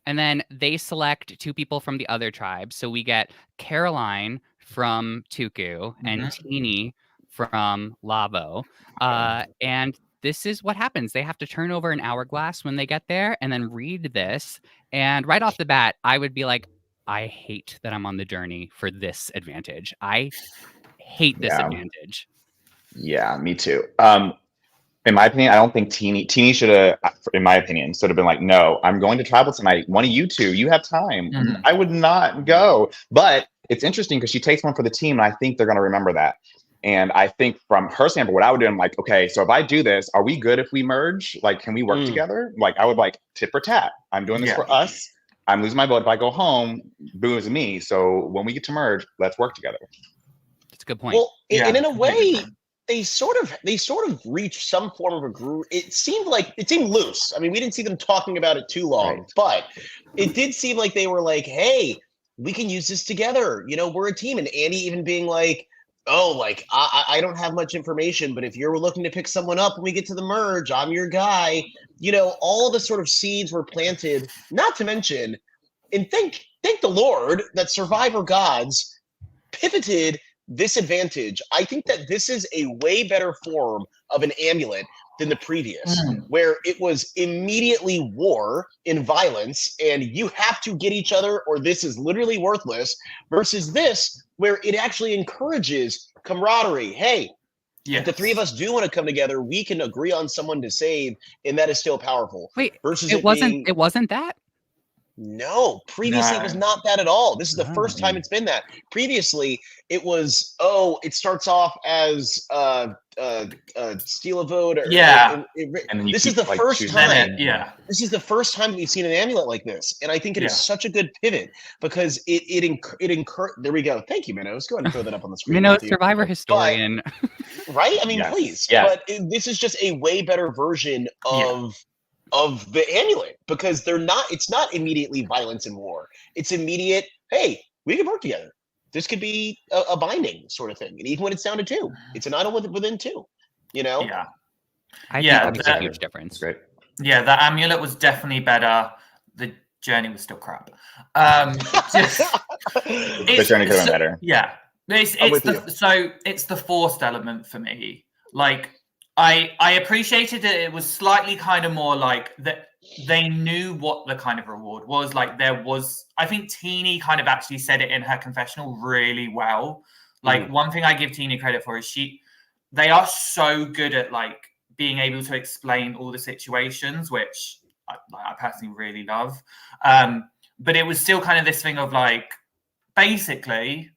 And then they select 2 people from the other tribes. So we get Caroline from Tuku and Teeny from Lavo. And this is what happens. They have to turn over an hourglass when they get there and then read this. And right off the bat, I would be like, I hate that I'm on the journey for this advantage. I hate this advantage. Yeah, me too. In my opinion, I don't think Teeny should have, in my opinion, should have been like, no, I'm going to tribal tonight. One of you two, you have time. I would not go. But it's interesting because she takes one for the team, and I think they're going to remember that. And I think from her standpoint, what I would do, I'm like, okay, so if I do this, are we good if we merge? Like, can we work together? Like, I would like tit for tat. I'm doing this for us. I'm losing my vote. If I go home, boo is me. So when we get to merge, let's work together. That's a good point. Well, and in a way, they sort of reached some form of a groove. It seemed loose. I mean, we didn't see them talking about it too long, but it did seem like they were like, hey, we can use this together. You know, we're a team. And Andy even being like, oh, like, I don't have much information, but if you're looking to pick someone up when we get to the merge, I'm your guy. You know, all the sort of seeds were planted, not to mention, and thank the Lord that Survivor Gods pivoted this advantage. I think that this is a way better form of an amulet than the previous, where it was immediately war and violence, and you have to get each other or this is literally worthless, versus this, where it actually encourages camaraderie. Hey, if the three of us do want to come together, we can agree on someone to save, and that is still powerful. Wait, versus it wasn't that? No, previously it was not that at all. This is the first time it's been that. Previously, it was, it starts off as steal a vote. Or, and then this is the first time. This is the first time we've seen an amulet like this, and I think it is such a good pivot because it encourage. There we go. Thank you, Minos. Go ahead and throw that up on the screen. Minos, Survivor historian. Right? I mean, please. Yeah. But this is just a way better version of the amulet, because it's not immediately violence and war. It's immediate, hey, we can work together. This could be a binding sort of thing. And even when it's down to 2, it's an idol within 2, you know? I think that makes a huge difference. Great. Yeah, the amulet was definitely better. The journey was still crap. The journey could have been better. Yeah. It's the forced element for me. Like, I appreciated it. It was slightly kind of more like that they knew what the kind of reward was. Like I think Teeny kind of actually said it in her confessional really well. Like one thing I give Teeny credit for is they are so good at like being able to explain all the situations, which I personally really love. But it was still kind of this thing of like, basically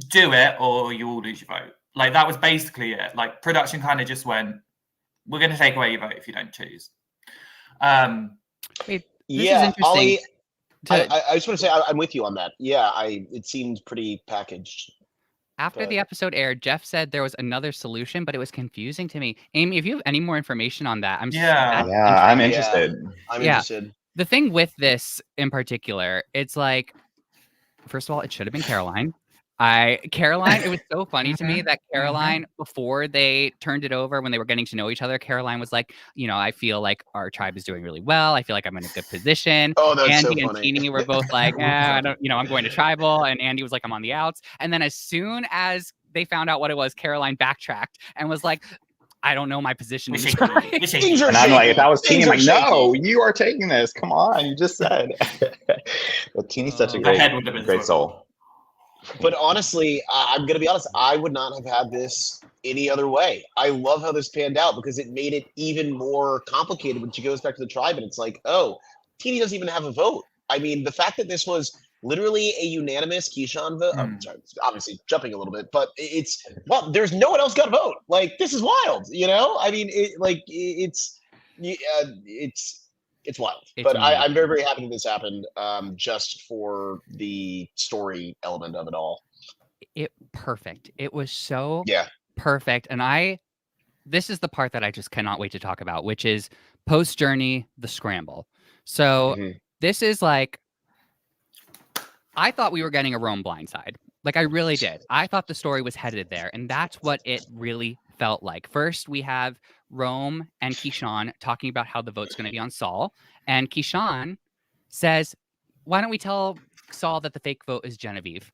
do it or you will lose your vote. Like, that was basically it. Like, production kind of just went, we're going to take away your vote if you don't choose. Ollie, I just want to say I'm with you on that. Yeah, it seemed pretty packaged. After the episode aired, Jeff said there was another solution, but it was confusing to me. Amy, if you have any more information on that, I'm interested. I'm interested. The thing with this in particular, it's like, first of all, it should have been Caroline. It was so funny to me that Caroline, before they turned it over, when they were getting to know each other, Caroline was like, I feel like our tribe is doing really well. I feel like I'm in a good position. Oh, that's Andy so and funny. Teeny were both like, I don't, I'm going to tribal. And Andy was like, I'm on the outs. And then as soon as they found out what it was, Caroline backtracked and was like, I don't know my position in the tribe. And I'm like, if that was Teeny, I'm like, no, you are taking this. Come on, you just said. But Teeny's such a great soul. But honestly, I'm going to be honest, I would not have had this any other way. I love how this panned out because it made it even more complicated when she goes back to the tribe and it's like, oh, Teeny doesn't even have a vote. I mean, the fact that this was literally a unanimous Keyshawn vote, obviously jumping a little bit, but there's no one else got a vote. Like, this is wild, I mean, it's wild, but I'm very, very happy that this happened, just for the story element of it all. Perfect. It was so perfect. And this is the part that I just cannot wait to talk about, which is post-journey, the scramble. So this is like, I thought we were getting a Rome blindside. Like, I really did. I thought the story was headed there. And that's what it really felt like. First, we have Rome and Keyshawn talking about how the vote's going to be on Saul. And Keyshawn says, why don't we tell Saul that the fake vote is Genevieve?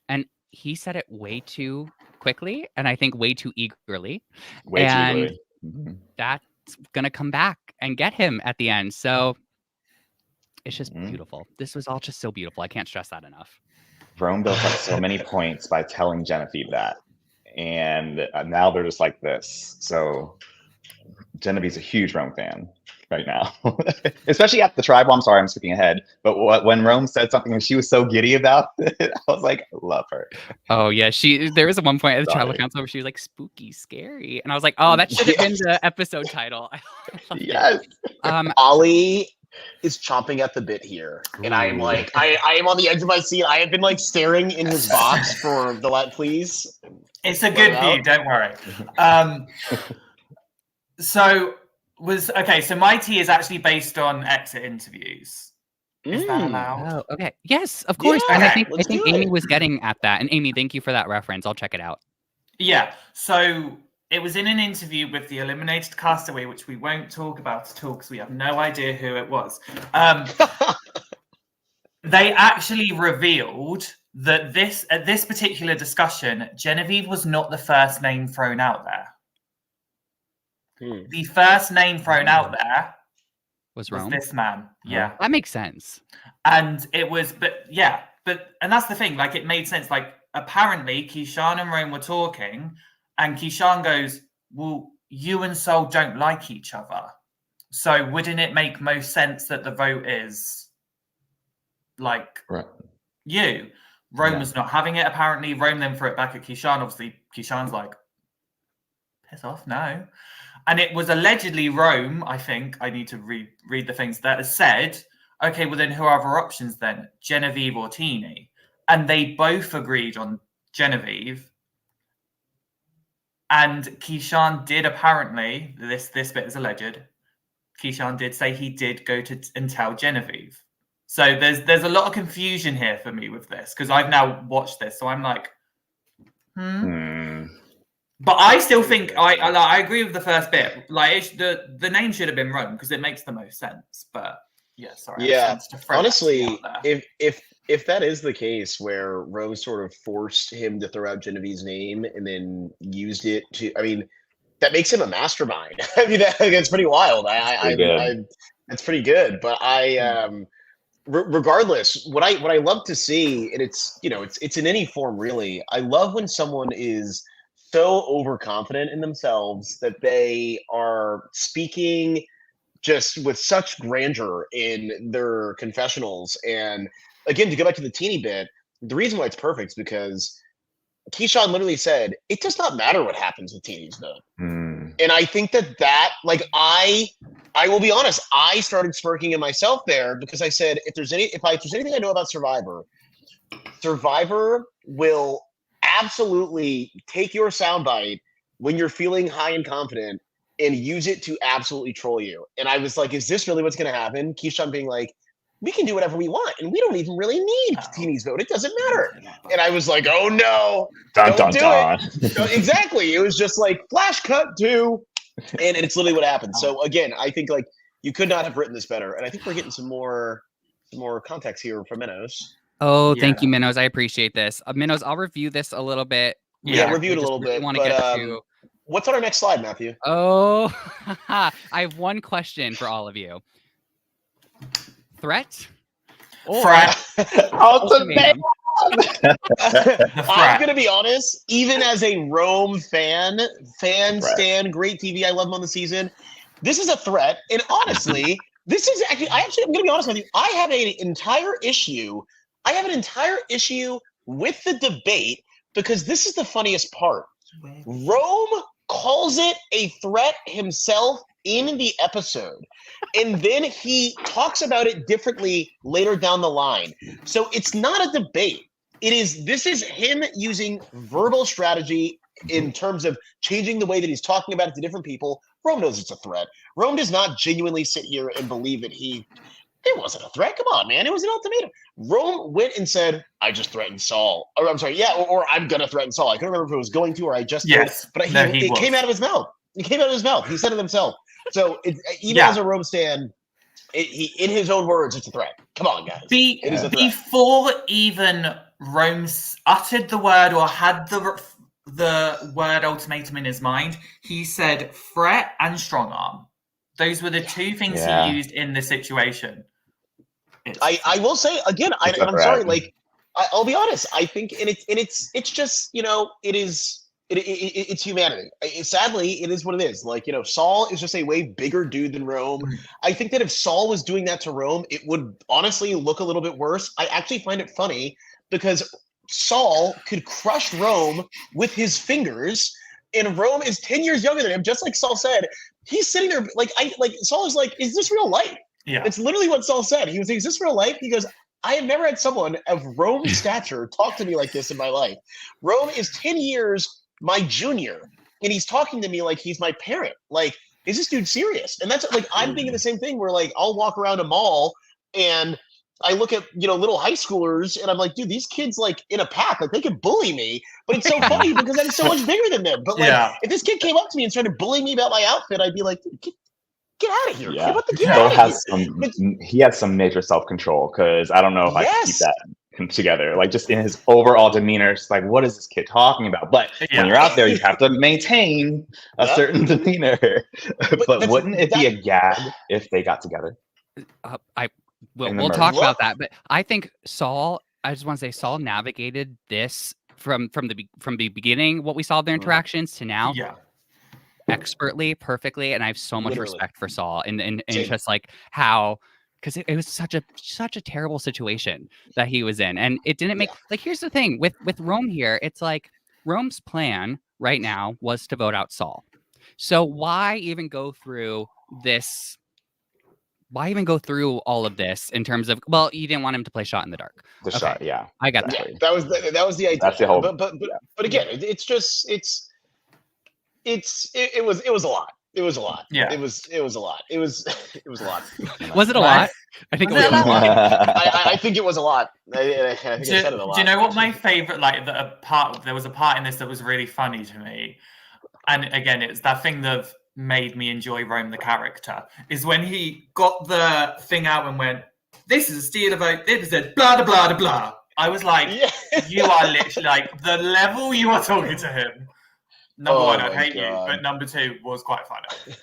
And he said it way too quickly, and I think way too eagerly. Too eagerly. That's going to come back and get him at the end. So it's just beautiful. This was all just so beautiful. I can't stress that enough. Rome built up so many points by telling Genevieve that. And now they're just like this. So Genevieve's a huge Rome fan right now, especially at the tribe. Well, I'm sorry, I'm skipping ahead. But when Rome said something and she was so giddy about it, I was like, I love her. Oh yeah, there was at one point at the tribal council where she was like spooky, scary, and I I was like, oh, that should have been the episode title. Yes. Ollie is chomping at the bit here, and I am like, I am on the edge of my seat. I have been like staring in his box for the please. It's a good view, don't worry. So my tea is actually based on exit interviews. Is that allowed? Oh, okay. Yes, of course. Yeah, and I think do Amy it. was getting at that. And Amy, thank you for that reference. I'll check it out. Yeah. So it was in an interview with the eliminated Castaway, which we won't talk about at all because we have no idea who it was. They actually revealed that at this particular discussion, Genevieve was not the first name thrown out there. The first name thrown out there was this man. Yeah. That makes sense. And it was, and that's the thing, like, it made sense. Like, apparently, Keyshawn and Rome were talking, and Keyshawn goes, well, you and Sol don't like each other. So wouldn't it make most sense that the vote is, like, you? Rome was not having it, apparently. Rome then threw it back at Keyshawn. Obviously, Keyshawn's like, piss off, no. And it was allegedly Rome, I think, I need to read the things that said, okay, well then who are our options then? Genevieve or Teeny? And they both agreed on Genevieve. And Keyshawn did apparently, this bit is alleged, Keyshawn did say he did go and tell Genevieve. So there's a lot of confusion here for me with this, because I've now watched this, so I'm like, But I still think I agree with the first bit. Like the name should have been Rome because it makes the most sense. But yeah, sorry. Yeah, honestly, if that is the case, where Rome sort of forced him to throw out Genevieve's name and then used it to, I mean, that makes him a mastermind. I mean, that's pretty wild. That's pretty good. But regardless, what I love to see, and it's in any form really. I love when someone is so overconfident in themselves that they are speaking just with such grandeur in their confessionals. And again, to go back to the Teeny bit, the reason why it's perfect is because Keyshawn literally said, it does not matter what happens with Teeny's vote. And I think that like, I will be honest, I started smirking in myself there because I said, if there's anything I know about Survivor will absolutely take your soundbite when you're feeling high and confident and use it to absolutely troll you. And I was like, is this really what's going to happen? Keyshawn being like, we can do whatever we want, and we don't even really need Teeny's vote. It doesn't matter. And I was like, oh no, don't do it. Exactly. It was just like flash cut to, and it's literally what happened. So again, I think like you could not have written this better. And I think we're getting some more context here from Minnows. Oh, thank you, Minnows. I appreciate this. Minnows, I'll review this a little bit. Yeah, review it a little bit. Want to get to what's on our next slide, Matthew? Oh, I have one question for all of you. Threat? Threat. Ultimatum. I'm going to be honest, even as a Rome fan, stan, great TV, I love him on the season. This is a threat. And honestly, this is actually, I'm going to be honest with you. I have an entire issue with the debate because this is the funniest part. Rome calls it a threat himself in the episode, and then he talks about it differently later down the line. So it's not a debate. This is him using verbal strategy in terms of changing the way that he's talking about it to different people. Rome knows it's a threat. Rome does not genuinely sit here and believe that it wasn't a threat. Come on, man. It was an ultimatum. Rome went and said, I just threatened Saul. Or I'm sorry, or I'm going to threaten Saul. I couldn't remember if it was going to or I just did. But it came out of his mouth. It came out of his mouth. He said it himself. So even as a Rome stan, he in his own words, it's a threat. Come on, guys. It is a threat. Before even Rome uttered the word or had the word ultimatum in his mind, he said threat and strong arm. Those were the two things he used in this situation. I will say again, I'm sorry, like I'll be honest. I think, and it's just it is It's humanity. Sadly, it is what it is. Like, Saul is just a way bigger dude than Rome. I think that if Saul was doing that to Rome, it would honestly look a little bit worse. I actually find it funny because Saul could crush Rome with his fingers, and Rome is 10 years younger than him. Just like Saul said, he's sitting there like Saul is like, is this real life? Yeah. It's literally what Saul said. He was like, is this real life? He goes, I have never had someone of Rome's stature talk to me like this in my life. Rome is 10 years my junior, and he's talking to me like he's my parent. Like, is this dude serious? And that's like, I'm thinking the same thing where like I'll walk around a mall and I look at little high schoolers and I'm like, dude, these kids like in a pack, like they could bully me, but it's so funny because I'm so much bigger than them. But like, if this kid came up to me and started bullying me about my outfit, I'd be like, dude, get out of here. Yeah. Get out of here. He has some major self-control because I don't know if I can keep that together. Like just in his overall demeanor, it's like, what is this kid talking about? But when you're out there, you have to maintain a certain demeanor. But wouldn't it be a gag if they got together? We'll talk about that. But I think Saul, I just want to say Saul navigated this from the beginning, what we saw their interactions to now. Yeah. Expertly, perfectly, and I have so much respect for Saul and just like how, because it was such a terrible situation that he was in, and it didn't make like, here's the thing with Rome here, it's like Rome's plan right now was to vote out Saul, so why even go through this? Why even go through all of this in terms of, well, you didn't want him to play shot in the dark. Shot, yeah, I got that. Yeah, that was the idea. That's the whole. But again, it was a lot. It was a lot. Yeah. It was a lot. It was a lot. Was it a lot? I think it was a lot. I think it was a lot. I think I said it a lot. Do you know what my favorite, like, there was a part in this that was really funny to me, and again, it's that thing that made me enjoy Rome the character, is when he got the thing out and went, "This is a steal of vote. This is blah blah blah blah." I was like, "You are literally like the level you are talking to him." Number one, I hate you, but number two was quite funny.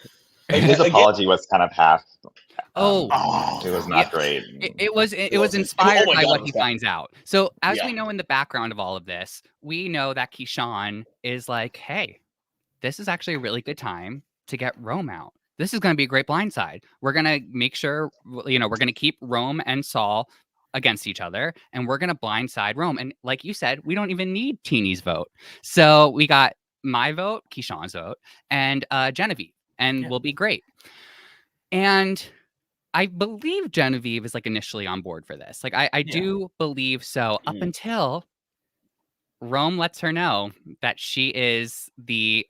His apology was kind of half. It was not great. It was inspired by what he finds out. So as we know in the background of all of this, we know that Keyshawn is like, hey, this is actually a really good time to get Rome out. This is going to be a great blindside. We're going to make sure, we're going to keep Rome and Saul against each other, and we're going to blindside Rome. And like you said, we don't even need Teeny's vote. So we got my vote, Keyshawn's vote, and Genevieve, and we'll be great. And I believe Genevieve is like initially on board for this. Like I do believe so, up until Rome lets her know that she is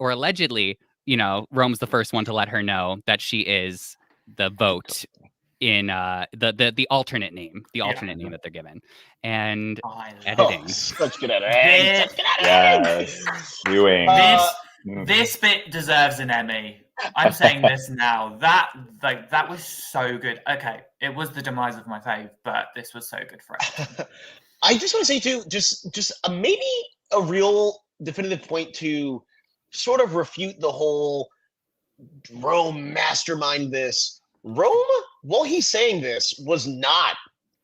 or allegedly, Rome's the first one to let her know that she is the vote in the alternate name, name that they're given, and editing. Such good editing. Yes, viewing. This bit deserves an Emmy. I'm saying this now. That was so good. Okay, it was the demise of my fave, but this was so good for it. I just want to say too, just maybe a real definitive point to sort of refute the whole Rome mastermind this. Rome, while he's saying this, was not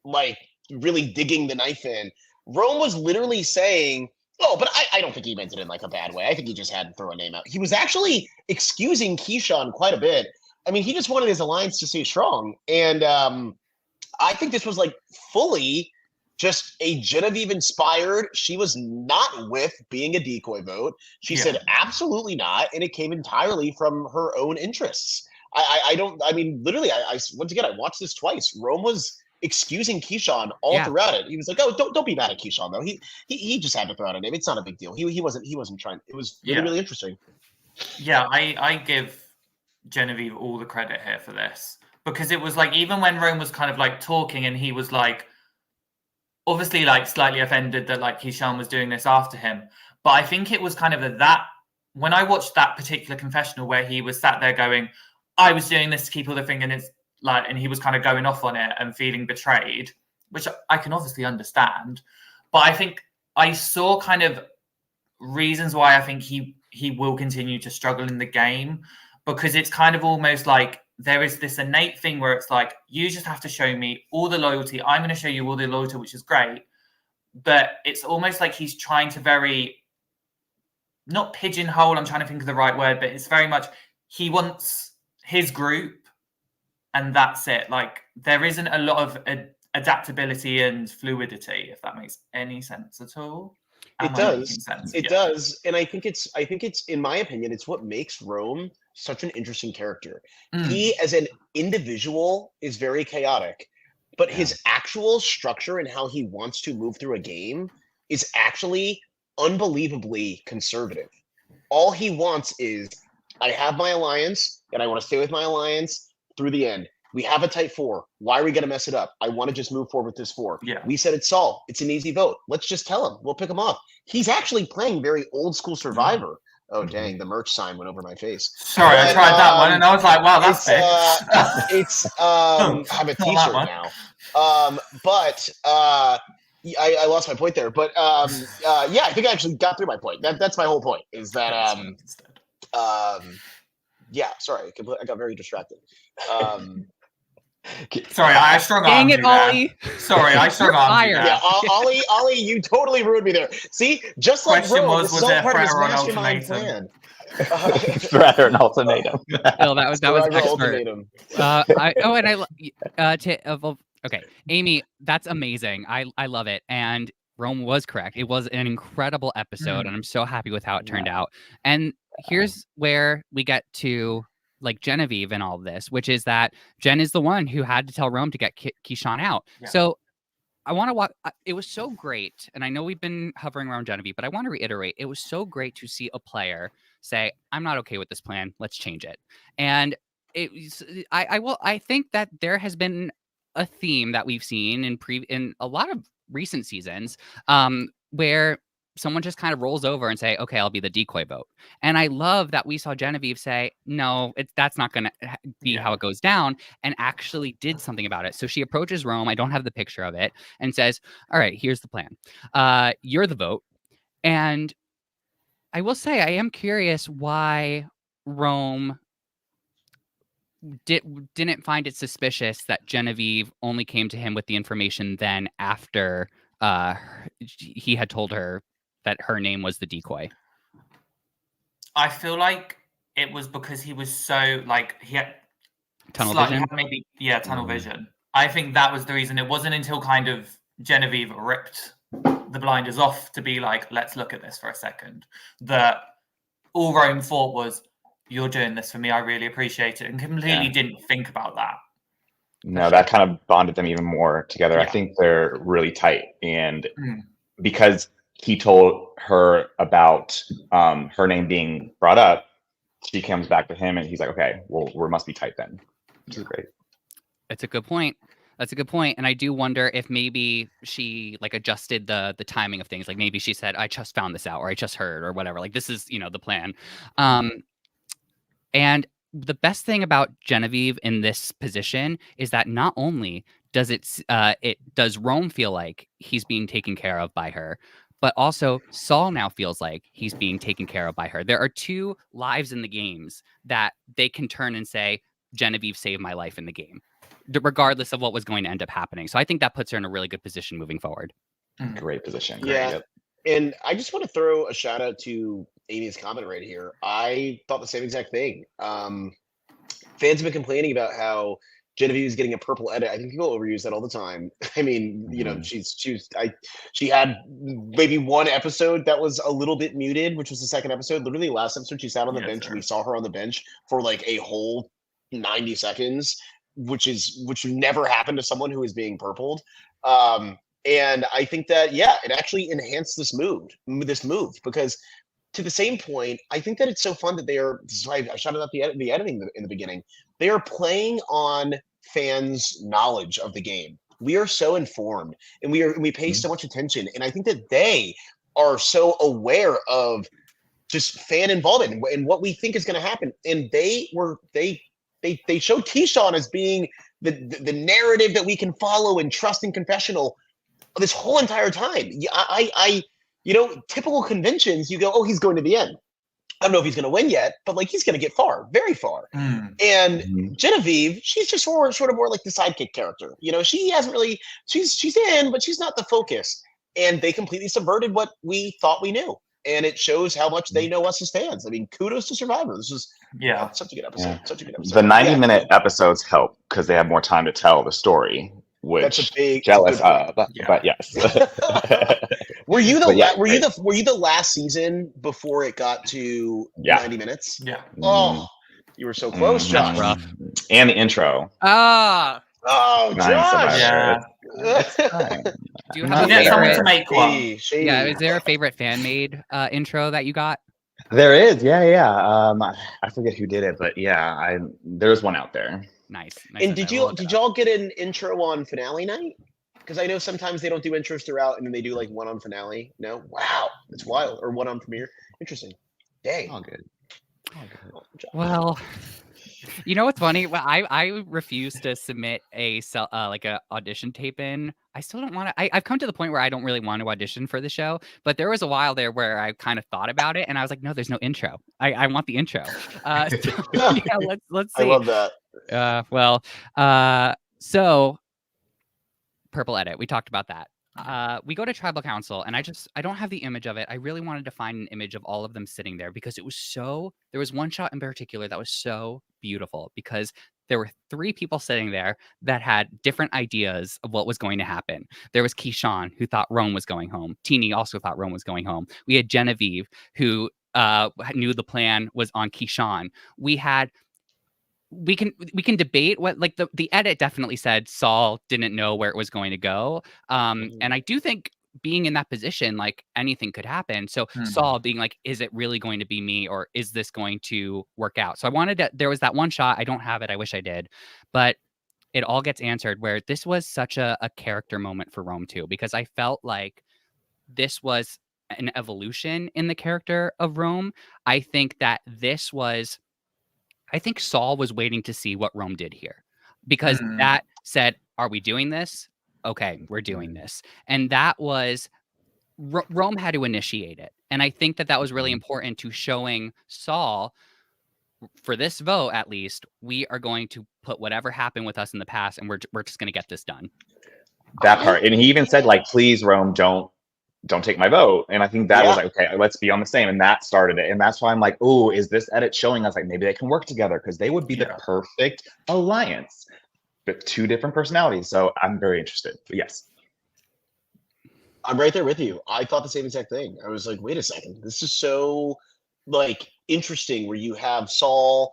like really digging the knife in. Rome was literally saying, but I don't think he meant it in like a bad way. I think he just had to throw a name out. He was actually excusing Keyshawn quite a bit. I mean, he just wanted his alliance to stay strong. And I think this was like fully just a Genevieve inspired. She was not with being a decoy vote. She said absolutely not. And it came entirely from her own interests. Literally, once again, I watched this twice. Rome was excusing Keyshawn all throughout it. He was like, "Oh, don't be mad at Keyshawn though. He just had to throw out a name. It's not a big deal. He wasn't trying." It was really really interesting. Yeah, I give Genevieve all the credit here for this, because it was like, even when Rome was kind of like talking and he was like, obviously like slightly offended that like Keyshawn was doing this after him, but I think it was kind of that when I watched that particular confessional where he was sat there going, I was doing this to keep other thing, and it's like, and he was kind of going off on it and feeling betrayed, which I can obviously understand. But I think I saw kind of reasons why I think he will continue to struggle in the game, because it's kind of almost like there is this innate thing where it's like, you just have to show me all the loyalty. I'm going to show you all the loyalty, which is great. But it's almost like he's trying to very not pigeonhole, I'm trying to think of the right word, but it's very much he wants his group and that's it. Like there isn't a lot of adaptability and fluidity, if that makes any sense at all. It does. It does, and I think it's in my opinion, it's what makes Rome such an interesting character. He, as an individual, is very chaotic, but his actual structure and how he wants to move through a game is actually unbelievably conservative. All he wants is, I have my alliance, and I want to stay with my alliance through the end. We have a tight 4. Why are we going to mess it up? I want to just move forward with this 4. Yeah. We said it's Saul. It's an easy vote. Let's just tell him. We'll pick him off. He's actually playing very old school Survivor. Oh, dang. The merch sign went over my face. Sorry, I tried that one and I was like, wow, that's I have a t-shirt now. I lost my point there. But yeah, I think I actually got through my point. That's my whole point is that yeah, sorry. I got very distracted. Sorry, I strung Dang on it, Ollie. Sorry, I strung on you. Yeah, Ollie, you totally ruined me there. See, just like Question Rome, was this is all there part of his threat or an mastermind ultimatum? plan. Threat or an ultimatum. Bill, that was Survivor expert. ultimatum. Okay, Amy, that's amazing. I love it, and Rome was correct. It was an incredible episode, and I'm so happy with how it turned out. And here's where we get to like Genevieve and all of this, which is that Jen is the one who had to tell Rome to get Keyshawn out. Yeah. So I want to walk. It was so great, and I know we've been hovering around Genevieve, but I want to reiterate, it was so great to see a player say, "I'm not okay with this plan. Let's change it." And I think that there has been a theme that we've seen in a lot of recent seasons, where someone just kind of rolls over and say, okay, I'll be the decoy vote. And I love that we saw Genevieve say, no, that's not going to be how it goes down, and actually did something about it. So she approaches Rome. I don't have the picture of it, and says, all right, here's the plan. You're the vote. And I will say, I am curious why Rome didn't find it suspicious that Genevieve only came to him with the information then after he had told her that her name was the decoy. I feel like it was because he was so like he had tunnel vision. Maybe tunnel vision. I think that was the reason. It wasn't until kind of Genevieve ripped the blinders off to be like, let's look at this for a second, that all Rome thought was, you're doing this for me, I really appreciate it, and completely didn't think about that. No, that kind of bonded them even more together. I think they're really tight, and because he told her about her name being brought up, she comes back to him and he's like, okay, well, we must be tight then. Which is great. It's a good point. That's a good point. And I do wonder if maybe she like adjusted the timing of things. Like maybe she said, I just found this out, or I just heard, or whatever. Like this is, the plan. And the best thing about Genevieve in this position is that not only does does Rome feel like he's being taken care of by her, but also Saul now feels like he's being taken care of by her. There are two lives in the games that they can turn and say, Genevieve saved my life in the game, regardless of what was going to end up happening. So I think that puts her in a really good position moving forward. Great position. Yeah. Yep. And I just want to throw a shout out to Amy's comment right here. I thought the same exact thing. Fans have been complaining about how Genevieve is getting a purple edit. I think people overuse that all the time. I mean, she had maybe one episode that was a little bit muted, which was the second episode. Literally last episode, she sat on the bench and we saw her on the bench for like a whole 90 seconds, which never happened to someone who is being purpled. And I think that, it actually enhanced this move because to the same point, I think that it's so fun that this is why I shouted out the editing in the beginning. They are playing on fans' knowledge of the game. We are so informed and we pay so much attention. And I think that they are so aware of just fan involvement and what we think is going to happen. And they showed Keyshawn as being the narrative that we can follow and trust in confessional this whole entire time. Typical conventions, you go, oh, he's going to the end. I don't know if he's going to win yet, but like he's going to get far, very far. And Genevieve, she's just sort of more like the sidekick character. She hasn't really, she's in, but she's not the focus. And they completely subverted what we thought we knew. and it shows how much they know us as fans. I mean, kudos to Survivor. This was such a good episode. Yeah. Such a good episode. The 90-minute episodes help because they have more time to tell the story, which jealous of. But yes. Were you the last season before it got to 90 minutes? Yeah. Oh, you were so close, Josh. rough. And the intro. Oh, Josh. Yeah. Do you have a someone favorite? to make one? Yeah, is there a favorite fan-made intro that you got? There is, yeah. I forget who did it, but yeah, there's one out there. Nice. And did y'all get an intro on finale night? Because I know sometimes they don't do intros throughout, and then they do like one on finale. No, wow, it's wild. Or one on premiere. Interesting. Dang. All good. Well, you know what's funny? Well, I refuse to submit a audition tape in. I still don't want to. I've come to the point where I don't really want to audition for the show. But there was a while there where I kind of thought about it, and I was like, no, there's no intro. I want the intro. Let's see. I love that. So Purple Edit. We talked about that. We go to Tribal Council, and I don't have the image of it. I really wanted to find an image of all of them sitting there because there was one shot in particular that was so beautiful because there were 3 people sitting there that had different ideas of what was going to happen. There was Keyshawn, who thought Rome was going home. Teenie also thought Rome was going home. We had Genevieve, who knew the plan was on Keyshawn. We can debate what, like, the edit definitely said Saul didn't know where it was going to go. And I do think being in that position, like, anything could happen. So Saul being like, is it really going to be me, or is this going to work out? So there was that one shot. I don't have it. I wish I did, but it all gets answered where this was such a character moment for Rome too, because I felt like this was an evolution in the character of Rome. I think Saul was waiting to see what Rome did here, because that said, are we doing this? Okay, we're doing this. And that was, Rome had to initiate it. And I think that was really important to showing Saul, for this vote at least, we are going to put whatever happened with us in the past, and we're just going to get this done. That part. And he even said, like, please, Rome, don't take my vote. And I think that was like, okay, let's be on the same. And that started it. And that's why I'm like, oh, is this edit showing us like maybe they can work together? Because they would be the perfect alliance, but 2 different personalities. So I'm very interested. But yes. I'm right there with you. I thought the same exact thing. I was like, wait a second. This is so like interesting where you have Saul,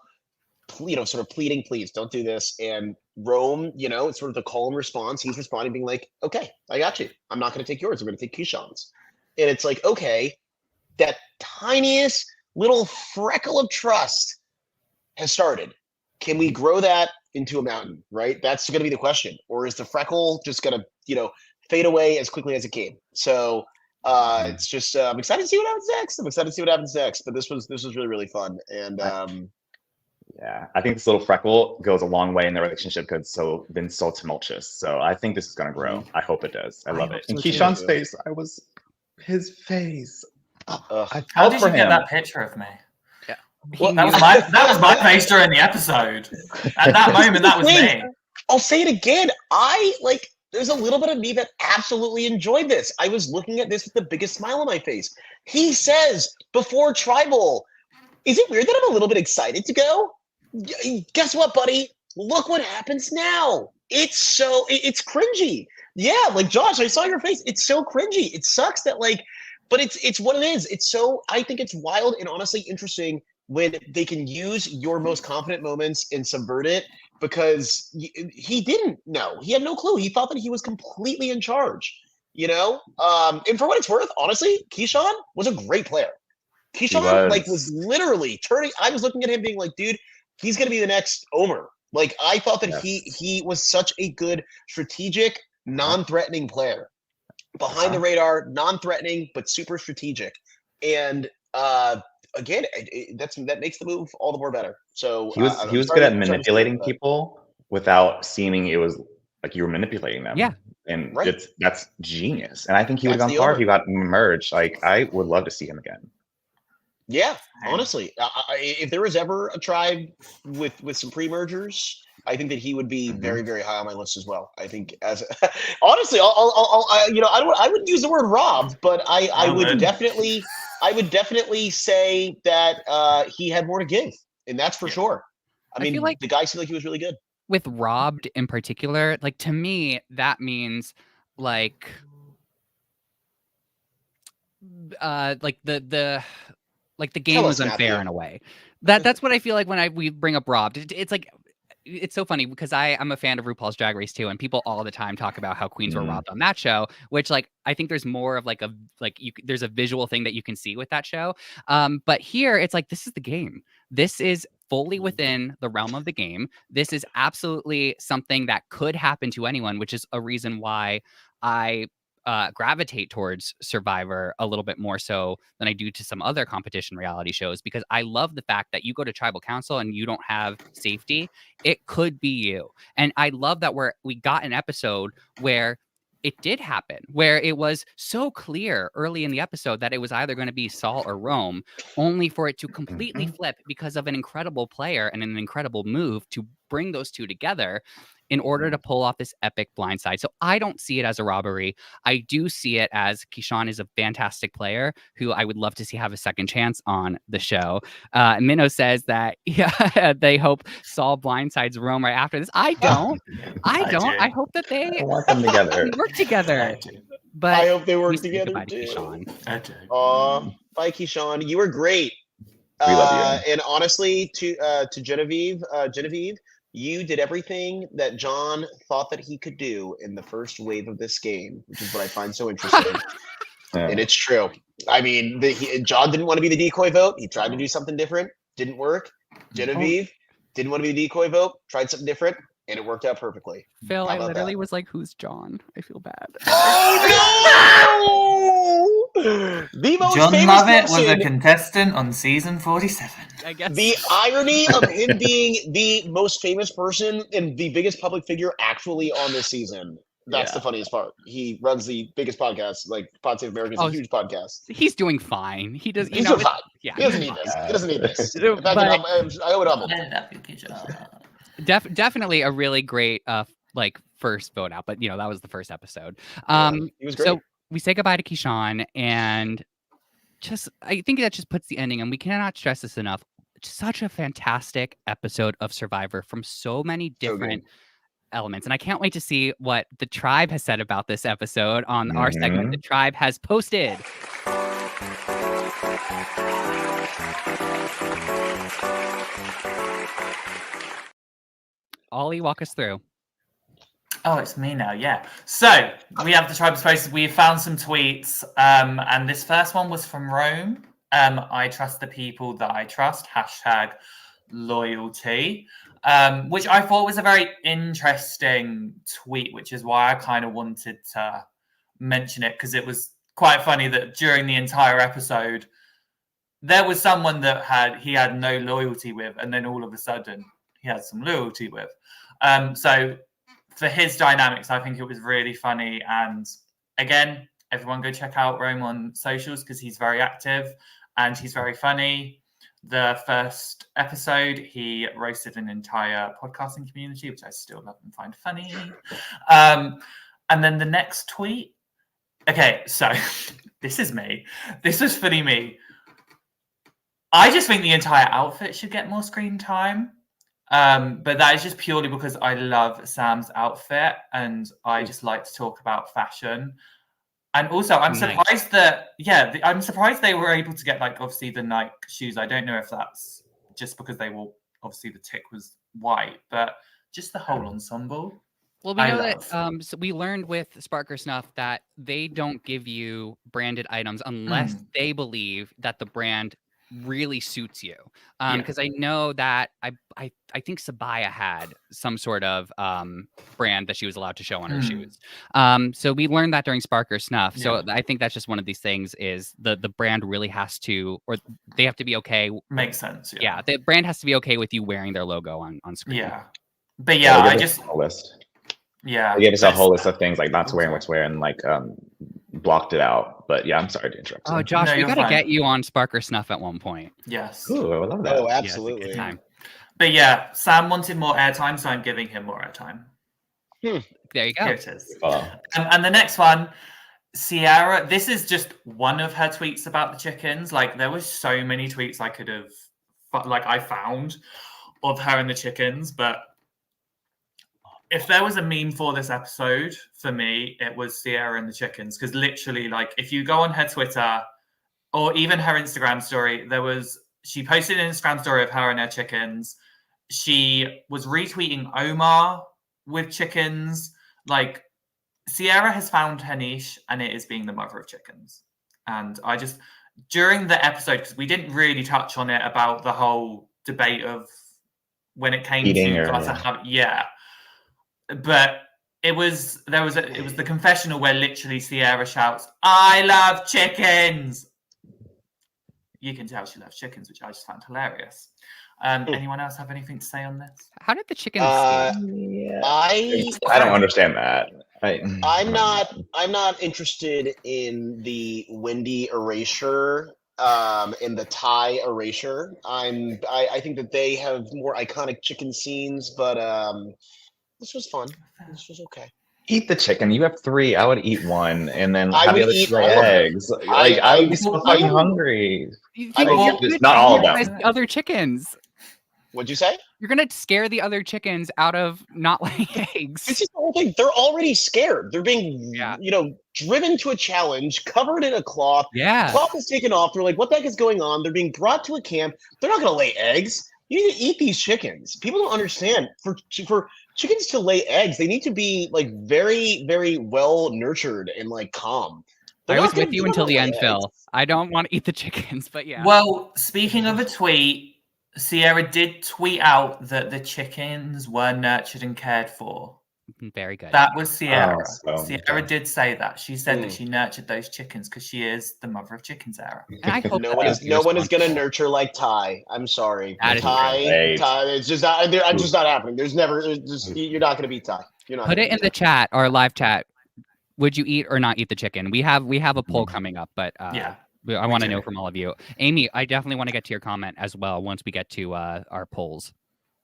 sort of pleading, please don't do this. And Rome, it's sort of the call and response. He's responding, being like, okay, I got you. I'm not going to take yours. I'm going to take Keyshawn's. And it's like, okay, that tiniest little freckle of trust has started. Can we grow that into a mountain, right? That's going to be the question. Or is the freckle just going to, fade away as quickly as it came? So it's just, I'm excited to see what happens next. But this was really, really fun. And yeah, I think this little freckle goes a long way in the relationship because it's been so tumultuous. So I think this is going to grow. I hope it does. I love it. And Keyshawn's face, his face. How did you get that picture of me? Yeah. Well, that was my face during the episode. At that moment, that was me. I'll say it again. There's a little bit of me that absolutely enjoyed this. I was looking at this with the biggest smile on my face. He says before Tribal, is it weird that I'm a little bit excited to go? Guess what, buddy? Look what happens now. It's cringy. Yeah, like Josh, I saw your face. It's so cringy. It sucks that but it's what it is. I think it's wild and honestly interesting when they can use your most confident moments and subvert it, because he didn't know. He had no clue. He thought that he was completely in charge, And for what it's worth, honestly, Keyshawn was a great player. Keyshawn was literally turning. I was looking at him being like, dude, he's going to be the next Omer. I thought that he was such a good strategic, non-threatening player. Behind the radar, non-threatening, but super strategic. And again, that makes the move all the more better. So he was good at manipulating people without seeming it was like you were manipulating them. Yeah. And that's genius. And I think he would have gone far if he got merged. I would love to see him again. Yeah, honestly, if there was ever a tribe with some pre-mergers, I think that he would be very, very high on my list as well. I think honestly, I wouldn't use the word robbed, but I would definitely I would definitely say that he had more to give, and that's for sure. I mean, feel like the guy seemed like he was really good. with robbed in particular, like to me, that means like the game was unfair in a way. That's what I feel like when we bring up robbed. It's like it's so funny because I'm a fan of RuPaul's Drag Race too, and people all the time talk about how queens were robbed on that show, which like I think there's more of like there's a visual thing that you can see with that show. But here it's like this is the game. This is fully within the realm of the game. This is absolutely something that could happen to anyone, which is a reason why I gravitate towards Survivor a little bit more so than I do to some other competition reality shows, because I love the fact that you go to tribal council and you don't have safety. It could be you. And I love that we got an episode where it did happen, where it was so clear early in the episode that it was either going to be Saul or Rome, only for it to completely flip because of an incredible player and an incredible move to bring those two together in order to pull off this epic blindside. So I don't see it as a robbery. I do see it as Keyshawn is a fantastic player who I would love to see have a second chance on the show. Minnow says that they hope Saul blindsides Rome right after this. I don't. I don't. I hope that they want them together. work together. But I hope they work we say together goodbye to too. Keyshawn. Bye, Keyshawn. You were great. We love you. And honestly, to Genevieve, you did everything that John thought that he could do in the first wave of this game, which is what I find so interesting. And it's true. I mean, John didn't want to be the decoy vote. He tried to do something different. Didn't work. Genevieve didn't want to be the decoy vote. Tried something different. And it worked out perfectly. Phil, I literally was like, who's John? I feel bad. Oh, no! The most John famous Lovett person, was a contestant on season 47. I guess. The irony of him being the most famous person and the biggest public figure actually on this season. That's the funniest part. He runs the biggest podcast, like Pod Save America is a huge podcast. He's doing fine. He does. He's doing fine. Yeah, he doesn't need this. He doesn't need this. In fact, But- I would humble. Definitely a really great first vote out, but that was the first episode. He was great. So we say goodbye to Keyshawn, and I think that just puts the ending, and we cannot stress this enough. Such a fantastic episode of Survivor from so many different elements, and I can't wait to see what the tribe has said about this episode on our segment. The tribe has posted. Ollie, walk us through. Oh, it's me now, yeah. So we have the tribe's posted. We found some tweets, and this first one was from Rome. I trust the people that I trust. #loyalty, which I thought was a very interesting tweet, which is why I kind of wanted to mention it, because it was quite funny that during the entire episode, there was someone that he had no loyalty with, and then all of a sudden he had some loyalty with. So for his dynamics, I think it was really funny. And again, everyone go check out Rome on socials because he's very active and he's very funny. The first episode, he roasted an entire podcasting community, which I still love and find funny. And then the next tweet. Okay, so this is me. This was funny me. I just think the entire outfit should get more screen time. But that is just purely because I love Sam's outfit and I just like to talk about fashion. And also, I'm surprised that, I'm surprised they were able to get, obviously the Nike shoes. I don't know if that's just because they were, obviously the tick was white, but just the whole ensemble. Well, we know that so we learned with Spark or Snuff that they don't give you branded items unless they believe that the brand really suits you. Because I know that I think Sabaya had some sort of brand that she was allowed to show on her shoes. So we learned that during Spark or Snuff. So I think that's just one of these things is the brand really has to, or they have to be okay. Makes sense. Yeah, the brand has to be okay with you wearing their logo on screen. Yeah. But yeah, I just a list. Yeah. They gave us a whole list of things like not to wear and what to wear and blocked it out. But yeah, I'm sorry to interrupt. Oh, Josh, we gotta get you on Spark or Snuff at one point. Yes. Ooh, I would love that. Oh, absolutely. Yeah, good time. But yeah, Sam wanted more airtime, so I'm giving him more airtime. There you go. Here it is. And the next one, Sierra, this is just one of her tweets about the chickens. Like, there was so many tweets I could have, I found of her and the chickens. But if there was a meme for this episode, for me, it was Sierra and the chickens. Because literally, like, if you go on her Twitter or even her Instagram story, she posted an Instagram story of her and her chickens. She was retweeting Omar with chickens. Like, Sierra has found her niche, and it is being the mother of chickens. And I just, during the episode, because we didn't really touch on it about the whole debate of when it came Eating to but it was the confessional where literally Sierra shouts, "I love chickens." You can tell she loves chickens, which I just found hilarious. Anyone else have anything to say on this? How did the chickens? I don't understand that. I'm not interested in the Wendy erasure in the Thai erasure. I think that they have more iconic chicken scenes, but this was fun. This was okay. Eat the chicken. You have 3. I would eat one, and then I have the would other eat 2 all of them. eggs. I would be so fucking hungry. It's not all of them. The other chickens. What'd you say? You're gonna scare the other chickens out of not laying eggs. This is the whole thing. They're already scared. They're being, driven to a challenge, covered in a cloth. Yeah. Cloth is taken off. They're like, what the heck is going on? They're being brought to a camp. They're not going to lay eggs. You need to eat these chickens. People don't understand. For chickens to lay eggs, they need to be like very, very well nurtured and like calm. I was with you until the end, Phil. I don't want to eat the chickens, but yeah. Well, speaking of a tweet, Sierra did tweet out that the chickens were nurtured and cared for. Very good. That was Sierra. Sierra did say that. She said that she nurtured those chickens because she is the mother of chickens, Sarah. And I hope no one is going to nurture like Ty. I'm sorry. Ty, it's just not. I'm just not happening. You're not going to be Ty. You're not. Put it in the chat or live chat. Would you eat or not eat the chicken? We have a poll coming up, but I want to know from all of you. Amy, I definitely want to get to your comment as well once we get to our polls.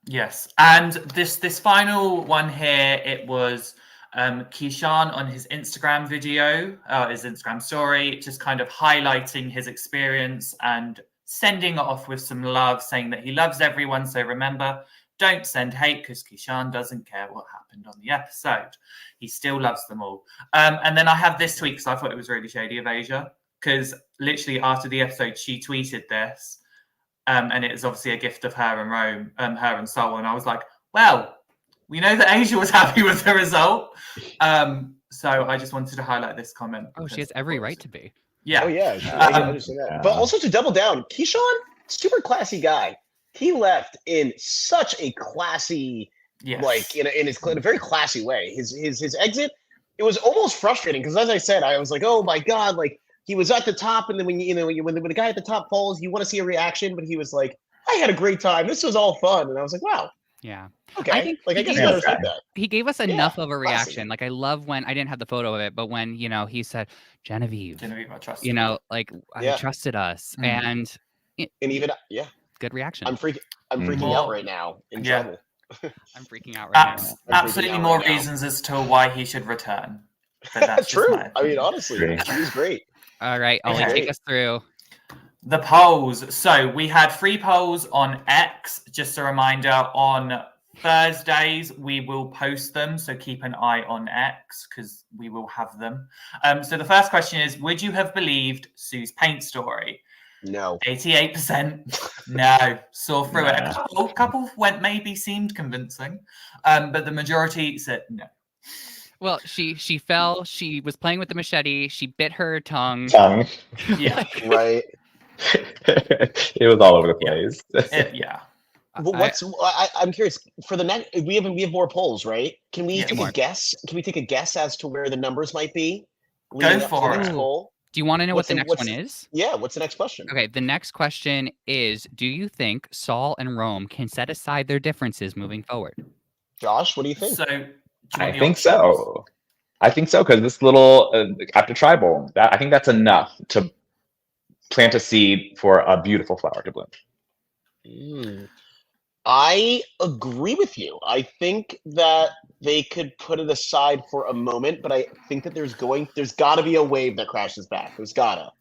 Yes, and this final one here, it was Keyshawn on his Instagram video, his Instagram story, just kind of highlighting his experience and sending it off with some love, saying that he loves everyone. So remember, don't send hate because Keyshawn doesn't care what happened on the episode. He still loves them all. And then I have this tweet because I thought it was really shady of Asia, because literally after the episode, she tweeted this. And it is obviously a gift of her and Rome, her and Soul. And I was like, well, we know that Asia was happy with the result. So I just wanted to highlight this comment. Oh, she has every right to be. Yeah. Oh, yeah. I understand that. But also to double down, Keyshawn, super classy guy. He left in such a classy, like in a very classy way. His exit, it was almost frustrating because, as I said, I was like, oh my God, like, he was at the top, and then when the guy at the top falls, you want to see a reaction. But he was like, "I had a great time. This was all fun." And I was like, "Wow, yeah, okay." I guess I understand that. He gave us enough of a reaction. Classy. Like I love when I didn't have the photo of it, but when he said, "Genevieve, I trust I trusted us," and even good reaction. I'm freaking out right now. In trouble. I'm freaking out right now. Absolutely more reasons as to why he should return. But that's true. I mean, honestly, he's great. All right, Ollie, take us through the polls. So we had 3 polls on X. Just a reminder, on Thursdays we will post them, so keep an eye on X because we will have them. So the first question is: would you have believed Sue's paint story? No. 88%. No. Saw through it. A couple seemed convincing, but the majority said no. Well, she fell. She was playing with the machete. She bit her tongue. Yeah, right. It was all over the place. Yeah. Well, I'm curious for the next. We have more polls, right? Can we take a guess? Can we take a guess as to where the numbers might be? Go for it. Poll? Do you want to know what the next one is? Yeah. What's the next question? Okay. The next question is: do you think Saul and Rome can set aside their differences moving forward? Josh, what do you think? So. I think so. Because this little after tribal, I think that's enough to plant a seed for a beautiful flower to bloom. I agree with you. I think that they could put it aside for a moment, but I think that there's got to be a wave that crashes back. There's gotta.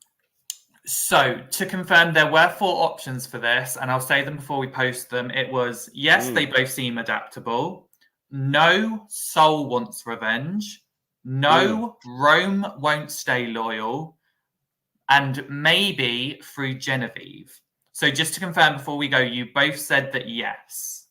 So, to confirm, there were 4 options for this, and I'll say them before we post them. It was, yes, they both seem adaptable. No, Sol wants revenge. No, Rome won't stay loyal. And maybe through Genevieve. So just to confirm before we go, you both said that yes.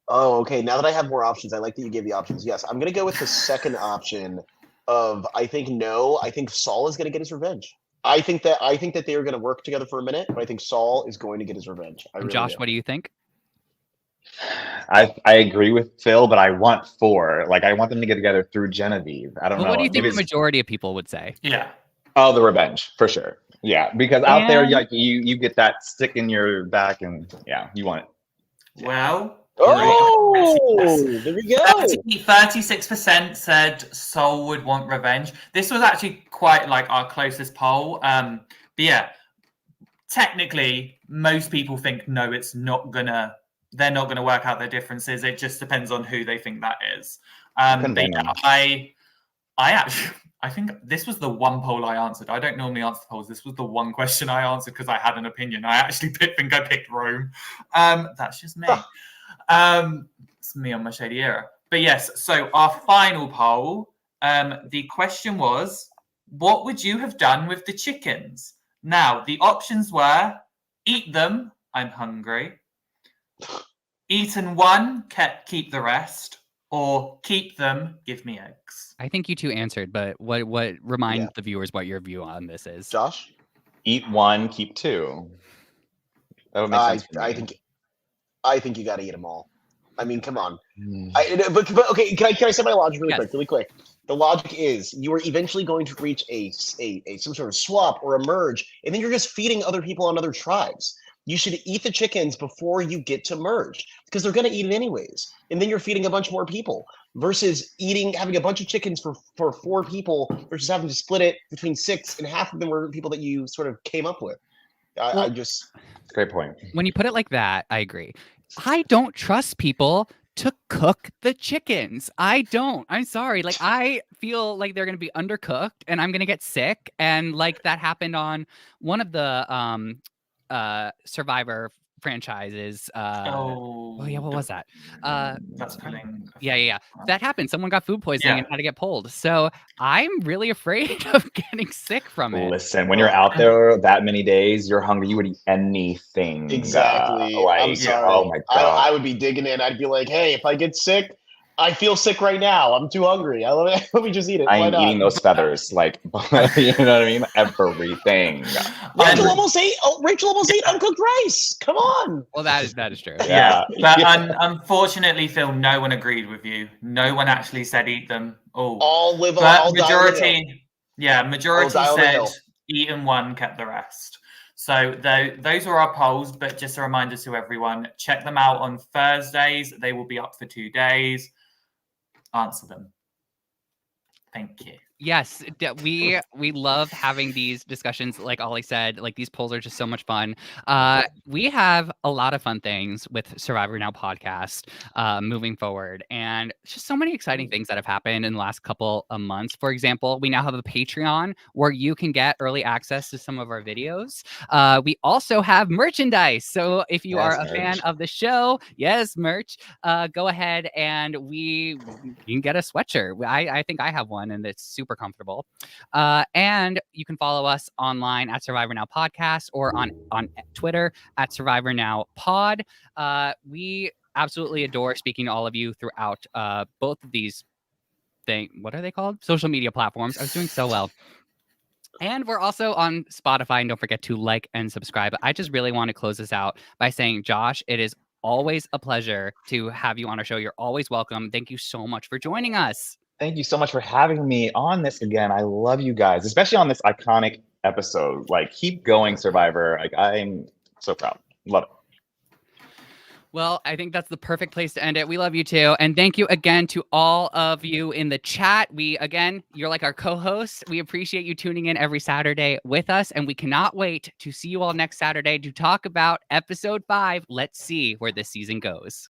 Oh, okay. Now that I have more options, I like that you gave the options. Yes, I'm going to go with the second option of I think no. I think Saul is going to get his revenge. I think that they are going to work together for a minute, but I think Saul is going to get his revenge. And Josh, what do you think? I agree with Phil, but I want 4. Like I want them to get together through Genevieve. I don't know. What do you think the majority of people would say? Yeah. Oh, the revenge for sure. Yeah, because out there, like you get that stick in your back, and yeah, you want it. Well, there we go. 36% said Sol would want revenge. This was actually quite like our closest poll. But yeah, technically, most people think no, it's not gonna. They're not gonna work out their differences. It just depends on who they think that is. But yeah, I think this was the one poll I answered. I don't normally answer polls. This was the one question I answered because I had an opinion. I actually think I picked Rome. That's just me. It's me on my shady era. But yes, so our final poll, the question was, what would you have done with the chickens? Now, the options were, eat them, I'm hungry. Eaten one, keep the rest. Or keep them, give me eggs. I think you two answered, but what remind the viewers what your view on this is. Josh? Eat 1, keep 2. That would make sense for me. I think you got to eat them all. I mean, come on. But okay, can I say my logic really quick? The logic is you are eventually going to reach a some sort of swap or a merge, and then you're just feeding other people on other tribes. You should eat the chickens before you get to merge because they're going to eat it anyways. And then you're feeding a bunch more people versus having a bunch of chickens for 4 people versus having to split it between 6, and half of them were people that you sort of came up with. Great point. When you put it like that, I agree. I don't trust people to cook the chickens. I don't. I'm sorry. Like, I feel like they're going to be undercooked and I'm going to get sick. And like that happened on one of the Survivor franchises. Oh yeah, what was that? That's killing. Yeah. That happened. Someone got food poisoning and had to get pulled. So I'm really afraid of getting sick from it. Listen, when you're out there that many days, you're hungry. You would eat anything. Exactly. I'm sorry. Oh my God. I would be digging in. I'd be like, hey, if I get sick, I feel sick right now. I'm too hungry. Let me just eat it. I'm eating those feathers, like you know what I mean? Everything. Rachel almost ate uncooked rice. Come on. Well, that is true. Yeah. But unfortunately, Phil, no one agreed with you. No one actually said eat them all. All live. Majority said eaten one, kept the rest. So those are our polls, but just a reminder to everyone, check them out on Thursdays. They will be up for 2 days. Answer them. Thank you. Yes, we love having these discussions. Like Ollie said, like these polls are just so much fun. We have a lot of fun things with Survivor Now podcast moving forward, and just so many exciting things that have happened in the last couple of months. For example, we now have a Patreon where you can get early access to some of our videos. We also have merchandise. So if you are a fan of the show, merch, go ahead and you can get a sweatshirt. I think I have one, and it's super comfortable. And you can follow us online at Survivor Now Podcast or on Twitter at Survivor Now Pod. We absolutely adore speaking to all of you throughout both of these what are they called? Social media platforms. I was doing so well. And we're also on Spotify, and don't forget to like and subscribe. I just really want to close this out by saying, Josh, it is always a pleasure to have you on our show. You're always welcome. Thank you so much for joining us. Thank you so much for having me on this again. I love you guys, especially on this iconic episode. Like, keep going, Survivor. Like, I'm so proud. Love it. Well, I think that's the perfect place to end it. We love you too. And thank you again to all of you in the chat. You're like our co-hosts. We appreciate you tuning in every Saturday with us. And we cannot wait to see you all next Saturday to talk about episode 5. Let's see where this season goes.